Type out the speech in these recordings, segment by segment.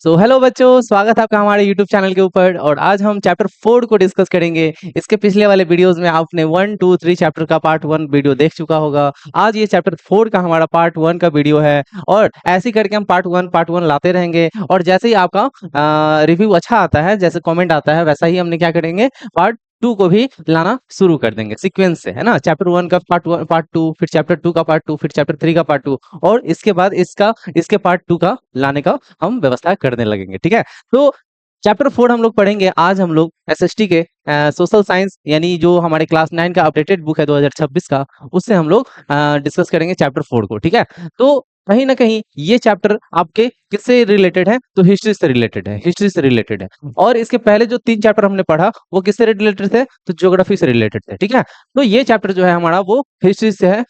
Hello बच्चों, स्वागत है आपका हमारे यूट्यूब चैनल के ऊपर। और आज हम चैप्टर 4 को डिस्कस करेंगे। इसके पिछले वाले वीडियोस में आपने 1 2 3 चैप्टर का पार्ट 1 वीडियो देख चुका होगा। आज ये चैप्टर 4 का हमारा पार्ट 1 का वीडियो है। और ऐसे ही करके हम पार्ट 1 लाते रहेंगे। और जैसे ही आपका रिव्यू अच्छा आता है, जैसे कमेंट आता है, वैसा ही हमने क्या करेंगे, पार्ट 2 को भी लाना शुरू कर देंगे सीक्वेंस से, है ना। चैप्टर 1 का पार्ट 2, फिर चैप्टर 2 का पार्ट 2, फिर चैप्टर 3 का पार्ट 2, और इसके बाद इसके पार्ट 2 का लाने का हम व्यवस्था करने लगेंगे, ठीक है। तो चैप्टर 4 हम लोग पढ़ेंगे आज। हम लोग एसएसटी के सोशल साइंस, यानी जो हमारे क्लास 9 का अपडेटेड बुक है 2026 का, उससे हम लोग डिस्कस करेंगे चैप्टर 4 को, ठीक है। तो कहीं ना कहीं ये चैप्टर आपके किससे रिलेटेड है, तो हिस्ट्री से रिलेटेड है, हिस्ट्री से रिलेटेड है। और इसके पहले जो 3 चैप्टर हमने पढ़ा वो किससे रिलेटेड थे, तो ज्योग्राफी से रिलेटेड थे, ठीक है। तो ये चैप्टर जो है हमारा वो हिस्ट्री से है।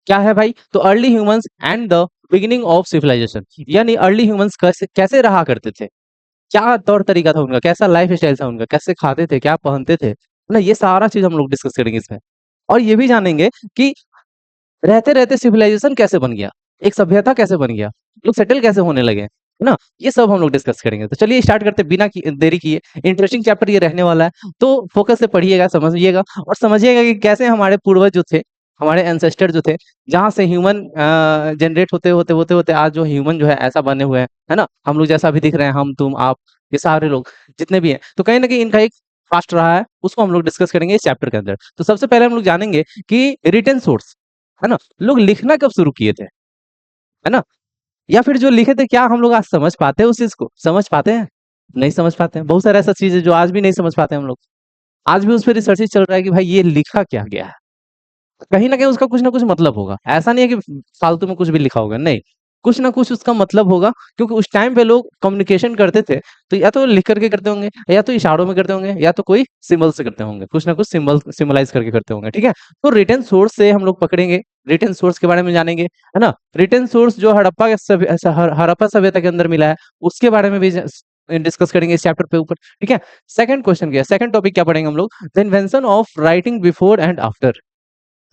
क्या है भाई, तो early humans and the beginning of civilisation, यानी अर्ली ह्यूमंस कैसे कैसे रहा करते थे, क्या तौर तरीका था उनका, कैसा लाइफ स्टाइल था उनका, कैसे खाते थे, क्या पहनते थे, है ना। ये सारा चीज हम लोग डिस्कस करेंगे इसमें। और ये भी जानेंगे कि रहते रहते सिविलाइजेशन कैसे बन गया, एक सभ्यता कैसे बन गया, लोग सेटल कैसे होने लगे, है ना। ये सब हम लोग डिस्कस करेंगे। तो चलिए स्टार्ट करते बिना देरी किए। इंटरेस्टिंग चैप्टर ये रहने वाला है, तो फोकस से पढ़िएगा, समझिएगा और समझिएगा कि कैसे हमारे पूर्वज जो थे, हमारे एंसेस्टर जो थे, जहाँ से ह्यूमन जनरेट होते होते होते होते आज जो ह्यूमन जो है ऐसा बने हुए हैं, है ना। हम लोग जैसा भी दिख रहे हैं, हम तुम आप, ये सारे लोग जितने भी हैं, तो कहीं ना कहीं इनका एक फास्ट रहा है, उसको हम लोग डिस्कस करेंगे इस चैप्टर के अंदर। तो सबसे पहले हम लोग जानेंगे कि रिटन सोर्स, है ना, लोग लिखना कब शुरू किए थे, है ना। या फिर जो लिखे थे, क्या हम लोग आज समझ पाते हैं उस चीज को, समझ पाते हैं, नहीं समझ पाते हैं। बहुत सारा ऐसा चीज है जो आज भी नहीं समझ पाते हम लोग। आज भी उस पर रिसर्च चल रहा है कि भाई ये लिखा क्या गया है। कहीं ना कहीं उसका कुछ ना कुछ मतलब होगा, ऐसा नहीं है कि फालतू में कुछ भी लिखा होगा, नहीं, कुछ ना कुछ उसका मतलब होगा। क्योंकि उस टाइम पे लोग कम्युनिकेशन करते थे, तो या तो लिख करके करते होंगे, या तो इशारों में करते होंगे, या तो कोई सिंबल से करते होंगे, कुछ ना कुछ सिंबल सिंबलाइज करके करते होंगे, ठीक है। तो रिटन सोर्स से हम लोग पकड़ेंगे, रिटन सोर्स के बारे में जानेंगे, है ना। रिटन सोर्स जो हड़प्पा सभ्यता के अंदर मिला है, उसके बारे में भी डिस्कस करेंगे इस चैप्टर पे ऊपर, ठीक है। सेकंड क्वेश्चन क्या है, सेकंड टॉपिक क्या पढ़ेंगे हम लोग, the invention of writing before and after,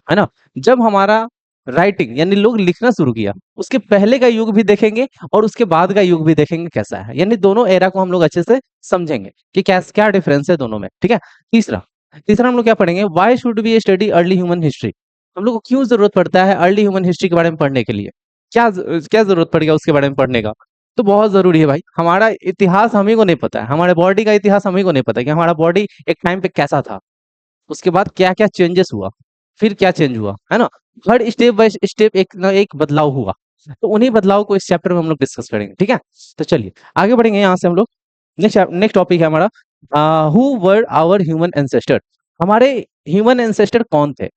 है ना। जब हमारा राइटिंग यानी लोग लिखना शुरू किया, उसके पहले का युग भी देखेंगे और उसके बाद का युग भी देखेंगे कैसा है, यानी दोनों एरा को हम लोग अच्छे से समझेंगे कि क्या क्या डिफरेंस है दोनों में, ठीक है। तीसरा तीसरा हम लोग क्या पढ़ेंगे, why should be study early human history, हम लोग को क्यों जरूरत पड़ता है अर्ली ह्यूमन हिस्ट्री के बारे में पढ़ने के लिए, क्या क्या जरूरत पड़ेगा उसके बारे में पढ़ने का। तो बहुत जरूरी है भाई, हमारा इतिहास हम ही को नहीं पता है, हमारे बॉडी का इतिहास हम ही को नहीं पता है कि हमारा बॉडी एक टाइम पे कैसा था, उसके बाद क्या क्या चेंजेस हुआ, फिर क्या चेंज हुआ, है ना। हर स्टेप बाय स्टेप एक ना एक बदलाव हुआ। तो उन्हीं बदलाव को इस चैप्टर में हम लोग डिस्कस करेंगे, ठीक है। तो चलिए आगे बढ़ेंगे यहाँ से हम लोग। नेक्स्ट नेक्स्ट टॉपिक है हमारा, who were our human ancestor, हमारे ह्यूमन एंसेस्टर कौन थे,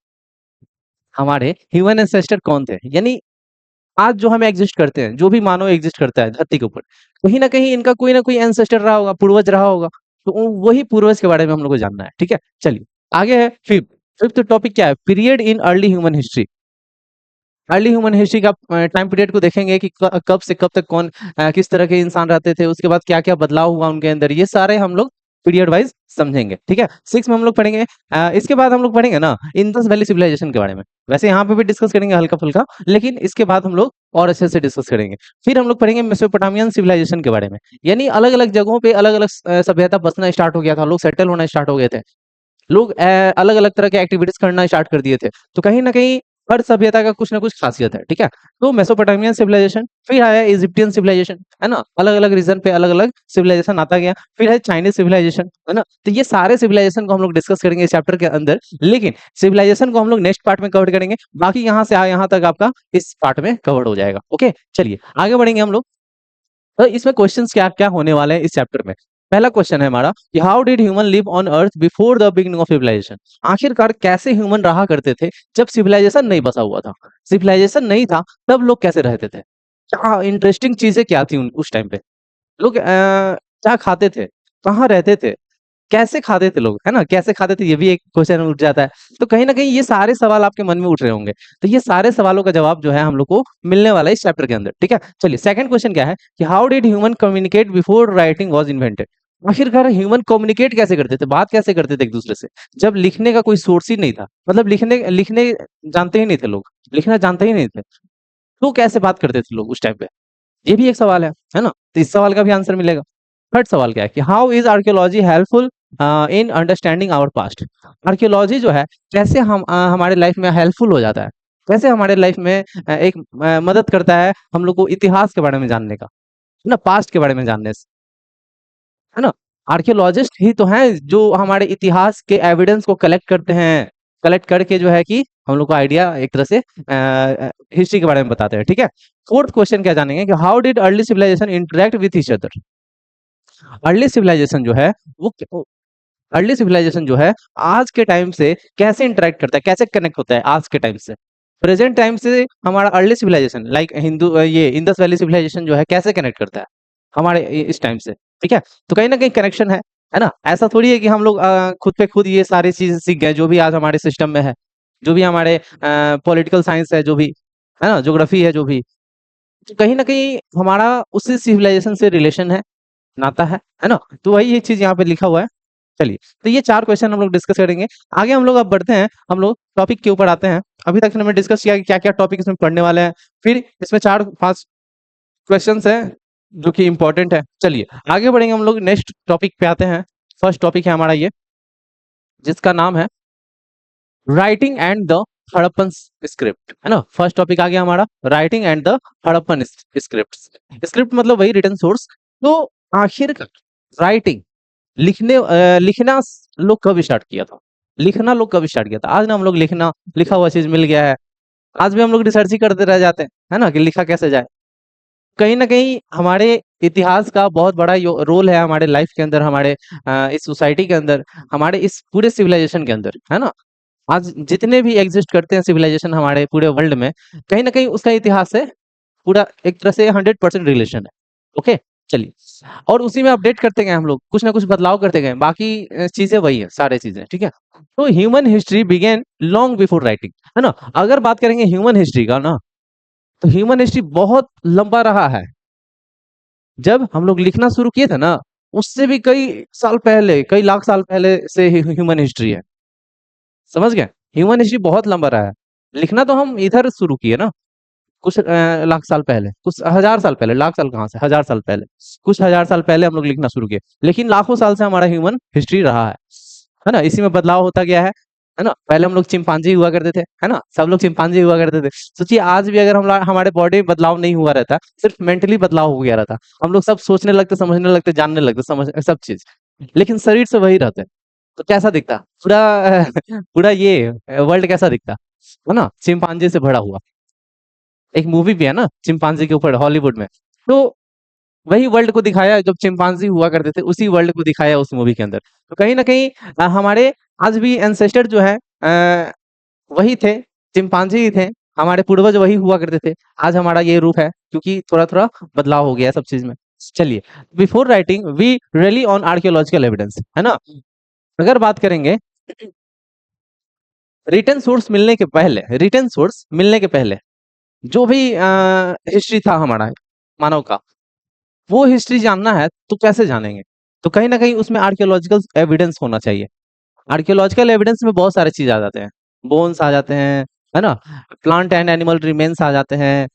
हमारे ह्यूमन एंसेस्टर कौन थे, यानी आज जो हम एग्जिस्ट करते हैं, जो भी मानव एग्जिस्ट करता है धरती के ऊपर, कहीं ना कहीं इनका कोई ना कोई एंसेस्टर रहा होगा, पूर्वज रहा होगा। तो वही पूर्वज के बारे में हम लोग को जानना है, ठीक है। चलिए आगे है फिफ्थ। फिफ्थ टॉपिक क्या है, period in early human history. Early human history का टाइम पीरियड को देखेंगे कि कब से कब तक कौन किस तरह के इंसान रहते थे, उसके बाद क्या क्या बदलाव हुआ उनके अंदर, ये सारे हम लोग पीरियड वाइज समझेंगे, ठीक है। सिक्स में हम लोग पढ़ेंगे, इसके बाद हम लोग पढ़ेंगे ना इंडस वैली सिविलाइजेशन के बारे में। वैसे यहाँ पे भी डिस्कस करेंगे हल्का फुल्का, लेकिन इसके बाद हम लोग और अच्छे से डिस्कस करेंगे। फिर हम लोग पढ़ेंगे मेसोपोटामियन सिविलाइजेशन के बारे में, यानी अलग अलग जगहों पे अलग अलग सभ्यता बसना स्टार्ट हो गया था, लोग सेटल होना स्टार्ट हो गए थे, लोग अलग अलग तरह के एक्टिविटीज करना स्टार्ट कर दिए थे। तो कहीं ना कहीं हर सभ्यता का कुछ ना कुछ खासियत है, ठीक है। तो मेसोपोटामियन सिविलाइजेशन, फिर आया इजिप्टियन सिविलाइजेशन, है ना, अलग अलग रीजन पे अलग अलग सिविलाइजेशन आता गया। फिर है चाइनीज सिविलाइजेशन, है ना। तो ये सारे सिविलाइजेशन को हम लोग डिस्कस करेंगे इस चैप्टर के अंदर, लेकिन सिविलाइजेशन को हम लोग नेक्स्ट पार्ट में कवर करेंगे। बाकी यहाँ से यहाँ तक आपका इस पार्ट में कवर हो जाएगा, ओके। चलिए आगे बढ़ेंगे हम लोग। तो इसमें क्वेश्चंस क्या क्या होने वाले हैं इस चैप्टर में। पहला क्वेश्चन है हमारा कि how did human live on earth before the beginning of civilisation, आखिरकार कैसे ह्यूमन रहा करते थे जब सिविलाइजेशन नहीं बसा हुआ था, सिविलाइजेशन नहीं था तब लोग कैसे रहते थे, क्या इंटरेस्टिंग चीजें क्या थी उस टाइम पे, लोग क्या खाते थे, कहाँ रहते थे, कैसे खाते थे लोग, है ना, कैसे खाते थे, ये भी एक क्वेश्चन उठ जाता है। तो कहीं ना कहीं ये सारे सवाल आपके मन में उठ रहे होंगे। तो ये सारे सवालों का जवाब जो है हम लोग को मिलने वाला है इस चैप्टर के अंदर, ठीक है। चलिए सेकंड क्वेश्चन क्या है कि how did human communicate before writing was invented, आखिरकार ह्यूमन कम्युनिकेट कैसे करते थे, बात कैसे करते थे एक दूसरे से, जब लिखने का कोई सोर्स ही नहीं था, मतलब लिखने लिखने जानते ही नहीं थे लोग, लिखना जानते ही नहीं थे, तो कैसे बात करते थे लोग उस टाइम पे। ये भी एक सवाल है ना? तो इस सवाल का भी आंसर मिलेगा। थर्ड सवाल क्या है कि how is archaeology helpful in understanding our past. Archaeology जो है कैसे हमारे लाइफ में हेल्पफुल हो जाता है, कैसे हमारे लाइफ में एक मदद करता है हम लोग को इतिहास के बारे में जानने का, है ना, पास्ट के बारे में जानने से, है ना। आर्कियोलॉजिस्ट ही तो हैं जो हमारे इतिहास के एविडेंस को कलेक्ट करते हैं, कलेक्ट करके जो है कि हम लोग को आइडिया एक तरह से हिस्ट्री के बारे में बताते हैं, ठीक है। फोर्थ क्वेश्चन क्या जानेंगे कि how did early civilisation interact with each other. Early civilisation जो है वो अर्ली सिविलाइजेशन जो है आज के टाइम से कैसे इंटरेक्ट करता है, कैसे कनेक्ट होता है आज के टाइम से, प्रेजेंट टाइम से हमारा अर्ली सिविलाइजेशन लाइक ये इंडस वैली सिविलाइजेशन जो है कैसे कनेक्ट करता है हमारे इस टाइम से, ठीक है। तो कहीं ना कहीं कनेक्शन है ना। ऐसा थोड़ी है कि हम लोग खुद पे खुद ये सारी चीजें सीख गए जो भी आज हमारे सिस्टम में है, जो भी हमारे पॉलिटिकल साइंस है, जो भी है ना, ज्योग्राफी है, जो भी, तो कहीं ना कहीं हमारा उसी सिविलाइजेशन से रिलेशन है, नाता है ना। तो वही ये चीज यहाँ पे लिखा हुआ है। चलिए, तो ये 4 क्वेश्चन हम लोग डिस्कस करेंगे। आगे हम लोग अब बढ़ते हैं, हम लोग टॉपिक के ऊपर आते हैं। अभी तक हमने डिस्कस किया कि क्या-क्या टॉपिक इसमें पढ़ने वाले हैं। फिर इसमें 4-5 क्वेश्चंस हैं जो कि इम्पोर्टेंट है। चलिए, आगे बढ़ेंगे हम लोग नेक्स्ट टॉपिक पे आते हैं। फर्स्ट टॉपिक है हमारा ये, जिसका नाम है writing and the Harappan script, है ना। फर्स्ट टॉपिक आ गया हमारा writing and the Harappan script. Script मतलब वही रिटन सोर्स। तो आखिर राइटिंग लिखना लोग कब स्टार्ट किया था, लिखना लोग कब स्टार्ट किया था। आज ना हम लोग लिखा हुआ चीज मिल गया है, आज भी हम लोग रिसर्च ही करते रह जाते हैं, है ना, कि लिखा कैसे जाए। कहीं ना कहीं हमारे इतिहास का बहुत बड़ा रोल है हमारे लाइफ के अंदर, हमारे इस सोसाइटी के अंदर, हमारे इस पूरे सिविलाइजेशन के अंदर, है ना। आज जितने भी एग्जिस्ट करते हैं सिविलाइजेशन हमारे पूरे वर्ल्ड में, कहीं ना कहीं उसका इतिहास से पूरा एक तरह से 100% रिलेशन है। ओके, चलिए, और उसी में अपडेट करते गए हम लोग, कुछ ना कुछ बदलाव करते गए, बाकी चीजें वही है, सारे चीजें, ठीक है। तो human history began long before writing, है ना। अगर बात करेंगे ह्यूमन हिस्ट्री का ना, तो ह्यूमन हिस्ट्री बहुत लंबा रहा है। जब हम लोग लिखना शुरू किए थे ना, उससे भी कई साल पहले, कई लाख साल पहले से ह्यूमन हिस्ट्री है, समझ गए। ह्यूमन हिस्ट्री बहुत लंबा रहा है। लिखना तो हम इधर शुरू किए ना, कुछ लाख साल पहले, कुछ हजार साल पहले, लाख साल कहाँ से, हजार साल पहले, कुछ हजार साल पहले हम लोग लिखना शुरू किए। लेकिन लाखों साल से हमारा ह्यूमन हिस्ट्री रहा है ना। इसी में बदलाव होता गया है ना। पहले हम लोग चिंपांजी हुआ करते थे, है ना, सब लोग चिंपांजी हुआ करते थे। सोचिए आज भी अगर हम हमारे बॉडी में बदलाव नहीं हुआ रहता, सिर्फ मेंटली बदलाव हो गया रहता, हम लोग सब सोचने लगते, समझने लगते, जानने लगते, समझ सब चीज, लेकिन शरीर से वही रहते, तो कैसा दिखता पूरा पूरा ये वर्ल्ड कैसा दिखता, है ना, चिंपांजी से भरा हुआ। एक मूवी भी है ना चिंपांजी के ऊपर हॉलीवुड में, तो वही वर्ल्ड को दिखाया जब चिंपांजी हुआ करते थे, उसी वर्ल्ड को दिखाया उस मूवी के अंदर। तो कहीं ना कहीं हमारे आज भी एंसेस्टर जो है वही थे, चिंपांजी ही थे, हमारे पूर्वज वही हुआ करते थे। आज हमारा ये रूप है क्योंकि थोड़ा थोड़ा बदलाव हो गया है सब चीज में। चलिए, before writing we really on archaeological evidence, है ना। अगर बात करेंगे रिटर्न सोर्स मिलने के पहले, रिटर्न सोर्स मिलने के पहले जो भी हिस्ट्री था हमारा मानव का, वो हिस्ट्री जानना है तो कैसे जानेंगे। तो कहीं ना कहीं उसमें आर्कियोलॉजिकल एविडेंस होना चाहिए। आर्कियोलॉजिकल एविडेंस में बहुत सारे चीज आ जाते हैं, बोन्स आ जाते हैं, है ना, प्लांट एंड एनिमल रिमेन्स आ जाते हैं,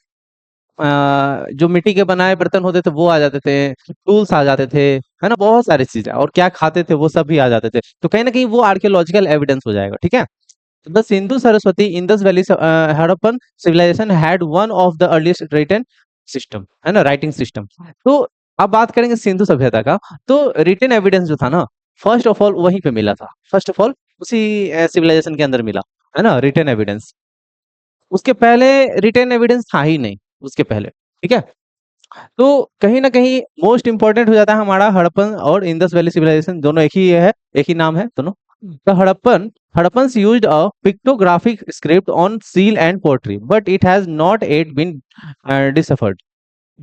जो मिट्टी के बनाए बर्तन होते थे वो आ जाते थे, टूल्स आ जाते थे, है ना, बहुत सारी चीजें, और क्या खाते थे वो सब भी आ जाते थे। तो कहीं ना कहीं वो आर्कियोलॉजिकल एविडेंस हो जाएगा, ठीक है। The Sindhu Saraswati Indus Valley Harappan civilization had one of the earliest written system, है ना, राइटिंग सिस्टम। तो अब बात करेंगे सिंधु सभ्यता का, तो रिटन एविडेंस जो था ना, फर्स्ट ऑफ ऑल वहीं पे मिला था, फर्स्ट ऑफ ऑल उसी सिविलाइजेशन के अंदर मिला, है ना, रिटन एविडेंस। उसके पहले रिटन एविडेंस था ही नहीं, उसके पहले, ठीक है। तो कहीं ना कहीं मोस्ट इंपॉर्टेंट हो जाता है हमारा हड़प्पन और इंडस वैली सिविलाइजेशन, दोनों एक ही है, एक ही नाम है दोनों। The Hadappans used a pictographic script on seal and pottery, but it has not yet been deciphered.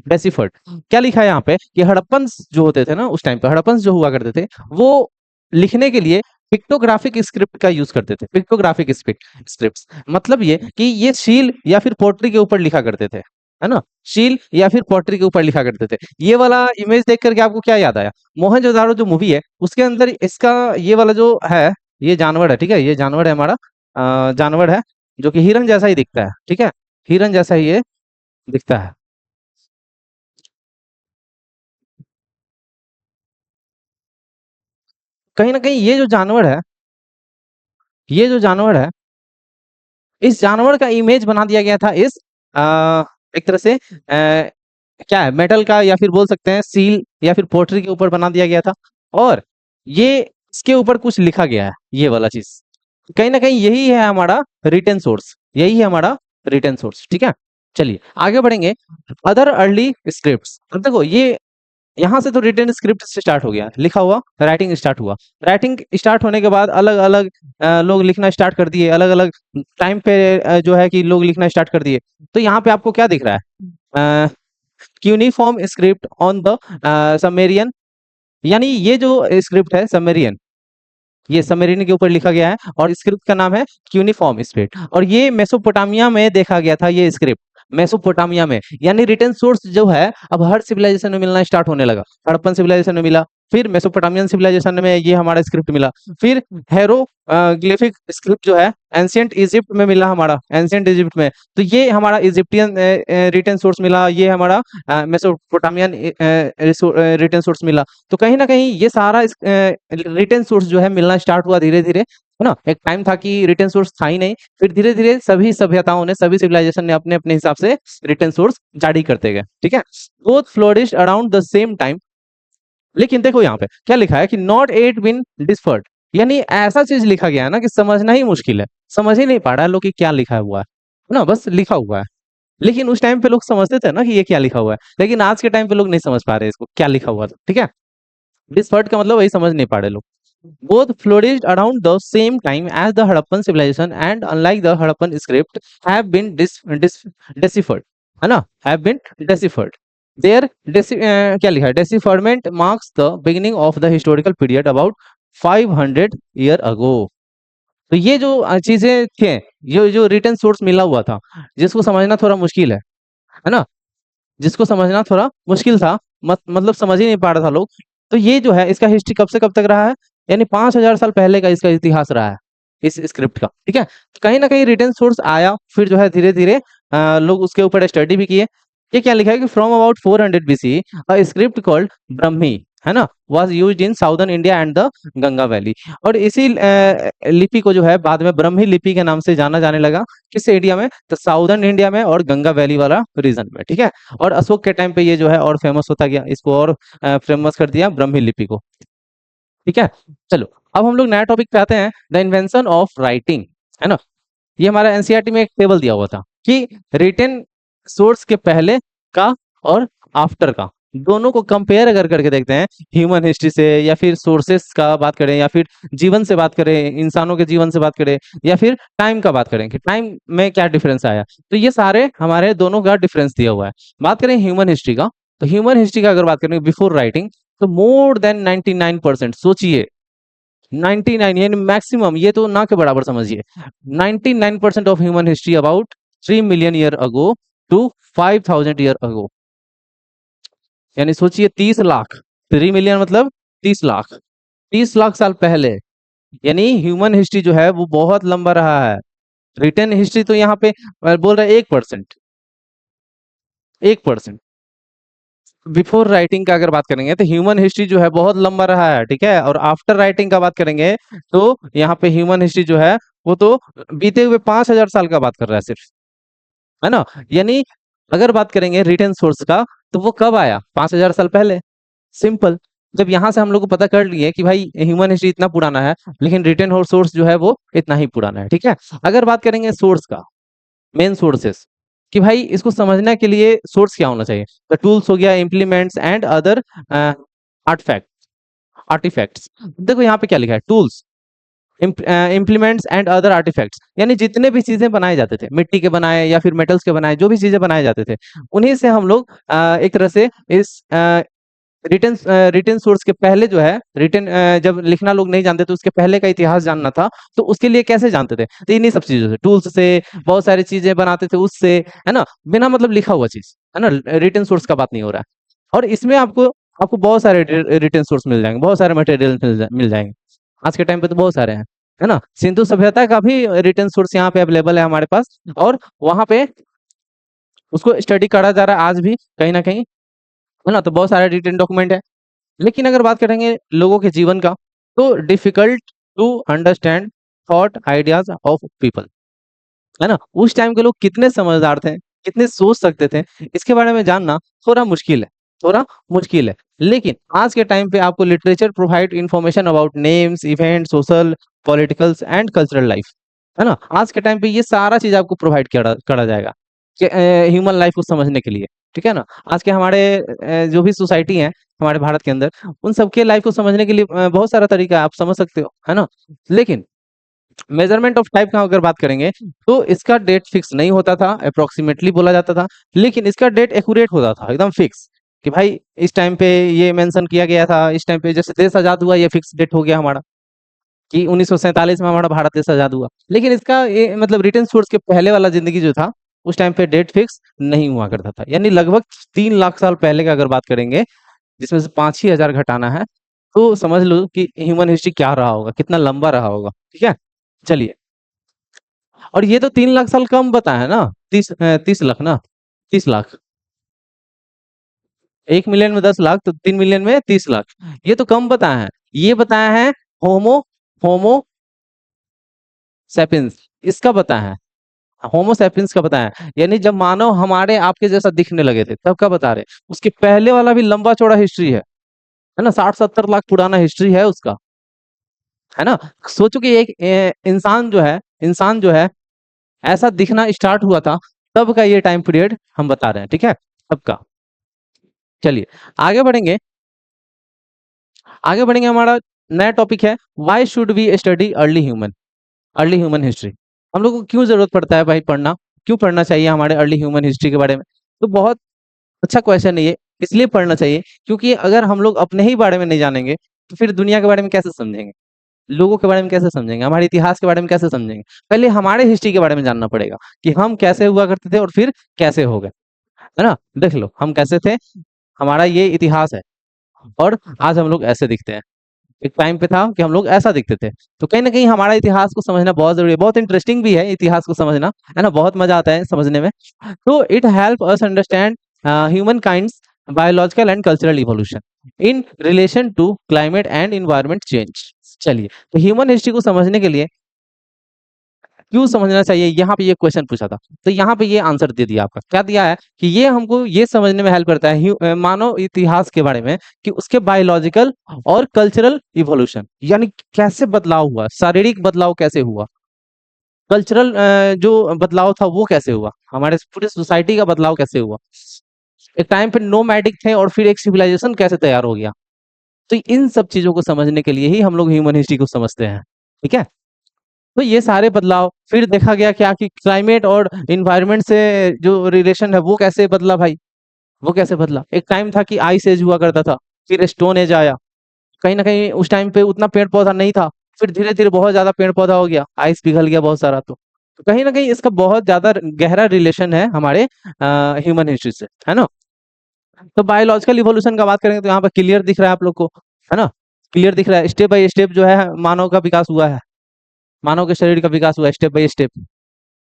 क्या लिखा है यहाँ पे कि हड़प्पन्स जो होते थे ना, उस टाइम पे हड़प्पन्स जो हुआ करते थे, वो लिखने के लिए पिक्टोग्राफिक स्क्रिप्ट का यूज करते थे। पिक्टोग्राफिक स्क्रिप्ट मतलब ये कि ये शील या फिर पोट्री के ऊपर लिखा करते थे, है ना, शील या फिर पोट्री के ऊपर लिखा करते थे। ये वाला इमेज देख करके आपको क्या याद आया, मोहनजोदाड़ो जो मूवी है उसके अंदर इसका ये वाला जो है, ये जानवर है, ठीक है, ये जानवर है हमारा, जानवर है जो कि हिरन जैसा ही दिखता है, ठीक है, हिरन जैसा ही ये दिखता है। कहीं ना कहीं ये जो जानवर है, इस जानवर का इमेज बना दिया गया था इस एक तरह से क्या है, मेटल का, या फिर बोल सकते हैं सील या फिर पोट्री के ऊपर बना दिया गया था। और ये इसके ऊपर कुछ लिखा गया है, ये वाला चीज। कहीं ना कहीं यही है हमारा रिटन सोर्स, यही है हमारा रिटन सोर्स। ठीक है, चलिए आगे बढ़ेंगे। अदर अर्ली स्क्रिप्ट्स, अब देखो ये यहाँ से तो रिटन स्क्रिप्ट से स्टार्ट हो गया, लिखा हुआ राइटिंग स्टार्ट हुआ। राइटिंग स्टार्ट होने के बाद अलग अलग लोग लिखना स्टार्ट कर दिए, अलग अलग टाइम पे जो है कि लोग लिखना स्टार्ट कर दिए। तो यहाँ पे आपको क्या दिख रहा है, क्यूनिफॉर्म स्क्रिप्ट ऑन द समेरियन, यानी ये जो स्क्रिप्ट है समेरियन, ये सबमरीन के ऊपर लिखा गया है और स्क्रिप्ट का नाम है क्यूनिफॉर्म स्क्रिप्ट। और ये मेसोपोटामिया में देखा गया था ये स्क्रिप्ट, मेसोपोटामिया में। यानी रिटन सोर्स जो है अब हर सिविलाइजेशन में मिलना स्टार्ट होने लगा। हड़प्पन सिविलाइजेशन में मिला, फिर मेसोपोटामियन सिविलाइजेशन में ये हमारा स्क्रिप्ट मिला, फिर हेरोग्लिफिक स्क्रिप्ट जो है एंशियंट इजिप्ट में मिला, हमारा एंशियंट इजिप्ट में। तो ये हमारा इजिप्टियन रिटन सोर्स मिला, ये हमारा मेसोपोटामियन रिटन सोर्स मिला। तो कहीं ना कहीं ये सारा रिटन सोर्स जो है मिलना स्टार्ट हुआ धीरे धीरे, है ना। एक टाइम था कि रिटन सोर्स था ही नहीं, फिर धीरे धीरे सभी सभ्यताओं ने, सभी सिविलाइजेशन ने अपने अपने हिसाब से रिटन सोर्स जारी करते गए। ठीक है, both flourished around the same time. लेकिन देखो यहाँ पे क्या लिखा है कि नॉट एट बिन डिस्फर्ड, यानी ऐसा चीज लिखा गया है ना कि समझना ही मुश्किल है, समझ ही नहीं पा रहा है लोग कि क्या लिखा हुआ है ना, बस लिखा हुआ है। लेकिन उस टाइम पे लोग समझते थे ना कि ये क्या लिखा हुआ है, लेकिन आज के टाइम पे लोग नहीं समझ पा रहे इसको क्या लिखा हुआ था। ठीक है, डिस्फर्ड का मतलब वही समझ नहीं पा रहे लोग। Both flourished around the same time as the Harappan civilization and unlike the Harappan script have been deciphered, है ना, have been deciphered. Their क्या लिखा है, decipherment marks the beginning of the historical period about 500 year ago. तो ये जो चीजें थे, ये जो रिटन सोर्स मिला हुआ था, जिसको समझना थोड़ा मुश्किल है ना, जिसको समझना थोड़ा मुश्किल था, मतलब समझ ही नहीं पा रहा था लोग। तो ये जो है इसका हिस्ट्री कब से कब तक रहा है, यानी 5,000 साल पहले का इसका इतिहास रहा है इस स्क्रिप्ट का। ठीक है, तो कहीं ना कहीं रिटन सोर्स आया, फिर जो है धीरे धीरे लोग उसके ऊपर स्टडी भी किए। ये क्या लिखा है कि from about 400 BC a script called Brahmi, है ना, was used in southern India and the Ganga valley. और इसी लिपि को जो है बाद में ब्रह्मी लिपि के नाम से जाना जाने लगा, किस एरिया में, तो साउदर्न इंडिया में और गंगा वैली वाला रीजन में। ठीक है, और अशोक के टाइम पे ये जो है और फेमस होता गया, इसको और फेमस कर दिया ब्रह्मी लिपि को। ठीक है, चलो अब हम लोग नया टॉपिक पे आते हैं, द इन्वेंशन ऑफ राइटिंग, है ना। ये हमारा एनसीईआरटी में एक टेबल दिया हुआ था कि रिटन सोर्स के पहले का और आफ्टर का, दोनों को कंपेयर अगर करके देखते हैं ह्यूमन हिस्ट्री से, या फिर सोर्सेस का बात करें, या फिर जीवन से बात करें, इंसानों के जीवन से बात करें, या फिर टाइम का बात करें कि टाइम में क्या डिफरेंस आया, तो ये सारे हमारे दोनों का डिफरेंस दिया हुआ है। बात करें ह्यूमन हिस्ट्री का, तो ह्यूमन हिस्ट्री का अगर बात करें बिफोर राइटिंग, तो मोर देन 99%, सोचिए 99 यानी मैक्सिमम, ये तो ना के बराबर समझिए, 99% of human history about 3 million year ago to 5,000 year ago, यानी सोचिए 30 लाख, 3 मिलियन मतलब 30 लाख, 30 लाख साल पहले, यानी ह्यूमन हिस्ट्री जो है वो बहुत लंबा रहा है। रिटन हिस्ट्री तो यहाँ पे बोल रहा है 1%, 1%। बिफोर राइटिंग का अगर बात करेंगे तो ह्यूमन हिस्ट्री जो है बहुत लंबा रहा है। ठीक है, और आफ्टर राइटिंग का बात करेंगे तो यहाँ पे ह्यूमन हिस्ट्री जो है वो तो बीते हुए 5,000 साल का बात कर रहा है सिर्फ, है ना। यानी अगर बात करेंगे रिटन सोर्स का, तो वो कब आया, 5,000 साल पहले। सिंपल, जब यहाँ से हम लोग को पता कर लिए कि भाई ह्यूमन हिस्ट्री इतना पुराना है, लेकिन रिटन और सोर्स जो है वो इतना ही पुराना है। ठीक है, अगर बात करेंगे सोर्स का, मेन सोर्सेस, कि भाई इसको समझने के लिए सोर्स क्या होना चाहिए, तो टूल्स हो गया, implements and other artifact artifacts. देखो यहाँ पे क्या लिखा है, tools, implements and other artifacts, यानी जितने भी चीजें बनाए जाते थे, मिट्टी के बनाए या फिर मेटल्स के बनाए, जो भी चीजें बनाए जाते थे, उन्हीं से हम लोग एक तरह से इस रिटन रिटन सोर्स के पहले जो है, रिटन जब लिखना लोग नहीं जानते तो उसके पहले का इतिहास जानना था, तो उसके लिए कैसे जानते थे, तो इन्हीं सब चीजों से, टूल्स से, बहुत सारी चीजें बनाते थे उससे, है ना, बिना मतलब लिखा हुआ चीज, है ना, रिटन सोर्स का बात नहीं हो रहा है। और इसमें आपको आपको बहुत सारे रिटन सोर्स मिल जाएंगे, बहुत सारे मटेरियल मिल जाएंगे, आज के टाइम पे तो बहुत सारे हैं, है ना। सिंधु सभ्यता का भी रिटन सोर्स यहाँ पे अवेलेबल है हमारे पास, और वहां पे उसको स्टडी करा जा रहा है आज भी कहीं ना कहीं, है ना। तो बहुत सारे रिटन डॉक्यूमेंट है। लेकिन अगर बात करेंगे लोगों के जीवन का, तो difficult to understand thought ideas of people, है ना। उस टाइम के लोग कितने समझदार थे, कितने सोच सकते थे, इसके बारे में जानना थोड़ा मुश्किल है, थोड़ा मुश्किल है। लेकिन आज के टाइम पे आपको literature provide information about names, event, social, politicals and cultural life, है ना। आज के टाइम पे ये सारा चीज आपको प्रोवाइड करा करा जाएगा कि ह्यूमन लाइफ को समझने के लिए, ठीक है ना। आज के हमारे जो भी सोसाइटी है हमारे भारत के अंदर, उन सबके लाइफ को समझने के लिए बहुत सारा तरीका है, आप समझ सकते हो, है ना। लेकिन मेजरमेंट ऑफ टाइप का अगर बात करेंगे तो इसका डेट फिक्स नहीं होता था, अप्रोक्सीमेटली बोला जाता था, लेकिन इसका डेट एक्यूरेट होता था, एकदम फिक्स, कि भाई इस टाइम पे ये मेंशन किया गया था, इस टाइम पे जैसे देश आजाद हुआ ये फिक्स डेट हो गया हमारा कि 1947 में हमारा भारत देश आजाद हुआ। लेकिन इसका ये मतलब रिटन सोर्स के पहले वाला जिंदगी जो था उस टाइम पे डेट फिक्स नहीं हुआ करता था, यानी लगभग 3 लाख साल पहले का अगर बात करेंगे, जिसमें से 5 ही हजार घटाना है, तो समझ लो कि ह्यूमन हिस्ट्री क्या रहा होगा, कितना लंबा रहा होगा, ठीक है। चलिए, और ये तो 3 लाख साल कम बताया ना, 30 लाख ना, 30 लाख, 1 मिलियन में 10 लाख, तो 3 मिलियन में 30 लाख, ये तो कम बताया है। ये बताया है होमो होमो सेपियंस, इसका बताया है, होमो सेपियंस का बताया है, यानी जब मानव हमारे आपके जैसा दिखने लगे थे तब का बता रहे। उसके पहले वाला भी लंबा चौड़ा हिस्ट्री है ना, 60-70 लाख पुराना हिस्ट्री है उसका, है ना। सोचो कि एक इंसान जो है ऐसा दिखना स्टार्ट हुआ था, तब का ये टाइम पीरियड हम बता रहे हैं, ठीक है, तब का। चलिए, आगे बढ़ेंगे, आगे बढ़ेंगे। हमारा नया टॉपिक है, why should we study early human history. हम लोग को क्यों जरूरत पड़ता है भाई पढ़ना, क्यों पढ़ना चाहिए हमारे अर्ली ह्यूमन हिस्ट्री के बारे में। तो बहुत अच्छा क्वेश्चन है ये, इसलिए पढ़ना चाहिए क्योंकि अगर हम लोग अपने ही बारे में नहीं जानेंगे तो फिर दुनिया के बारे में कैसे समझेंगे, लोगों के बारे में कैसे समझेंगे, हमारे इतिहास के बारे में कैसे समझेंगे। पहले हमारे हिस्ट्री के बारे में जानना पड़ेगा कि हम कैसे हुआ करते थे और फिर कैसे हो गए, है ना। देख लो हम कैसे थे, हमारा ये इतिहास है, और आज हम लोग ऐसे दिखते हैं। एक टाइम पे था कि हम लोग ऐसा दिखते थे। तो कहीं ना कहीं हमारा इतिहास को समझना बहुत जरूरी है, बहुत इंटरेस्टिंग भी है इतिहास को समझना, है ना, बहुत मजा आता है समझने में। तो it help us understand human kinds biological and cultural evolution in relation to climate and environment change. चलिए, तो ह्यूमन हिस्ट्री को समझने के लिए क्यों समझना चाहिए, यहाँ पे ये क्वेश्चन पूछा था, तो यहाँ पे ये आंसर दे दिया, आपका क्या दिया है कि ये हमको ये समझने में हेल्प करता है मानव इतिहास के बारे में, कि उसके बायोलॉजिकल और कल्चरल इवोल्यूशन, यानी कैसे बदलाव हुआ, शारीरिक बदलाव कैसे हुआ, कल्चरल जो बदलाव था वो कैसे हुआ, हमारे पूरे सोसाइटी का बदलाव कैसे हुआ, एक टाइम पे नोमैडिक थे और फिर एक सिविलाइजेशन कैसे तैयार हो गया। तो इन सब चीजों को समझने के लिए ही हम लोग ह्यूमन हिस्ट्री को समझते हैं, ठीक है। तो ये सारे बदलाव, फिर देखा गया क्या कि क्लाइमेट और इन्वायरमेंट से जो रिलेशन है वो कैसे बदला भाई, वो कैसे बदला। एक टाइम था कि आइस एज हुआ करता था, फिर स्टोन एज आया, कहीं ना कहीं उस टाइम पे उतना पेड़ पौधा नहीं था, फिर धीरे धीरे बहुत ज्यादा पेड़ पौधा हो गया, आइस पिघल गया बहुत सारा। तो कहीं ना कहीं इसका बहुत ज्यादा गहरा रिलेशन है हमारे ह्यूमन हिस्ट्री से, है ना। तो बायोलॉजिकल इवोल्यूशन का बात करेंगे तो यहाँ पर क्लियर दिख रहा है आप लोग को, है ना, क्लियर दिख रहा है, स्टेप बाय स्टेप जो है मानव का विकास हुआ है, मानव के शरीर का विकास हुआ है स्टेप बाय स्टेप।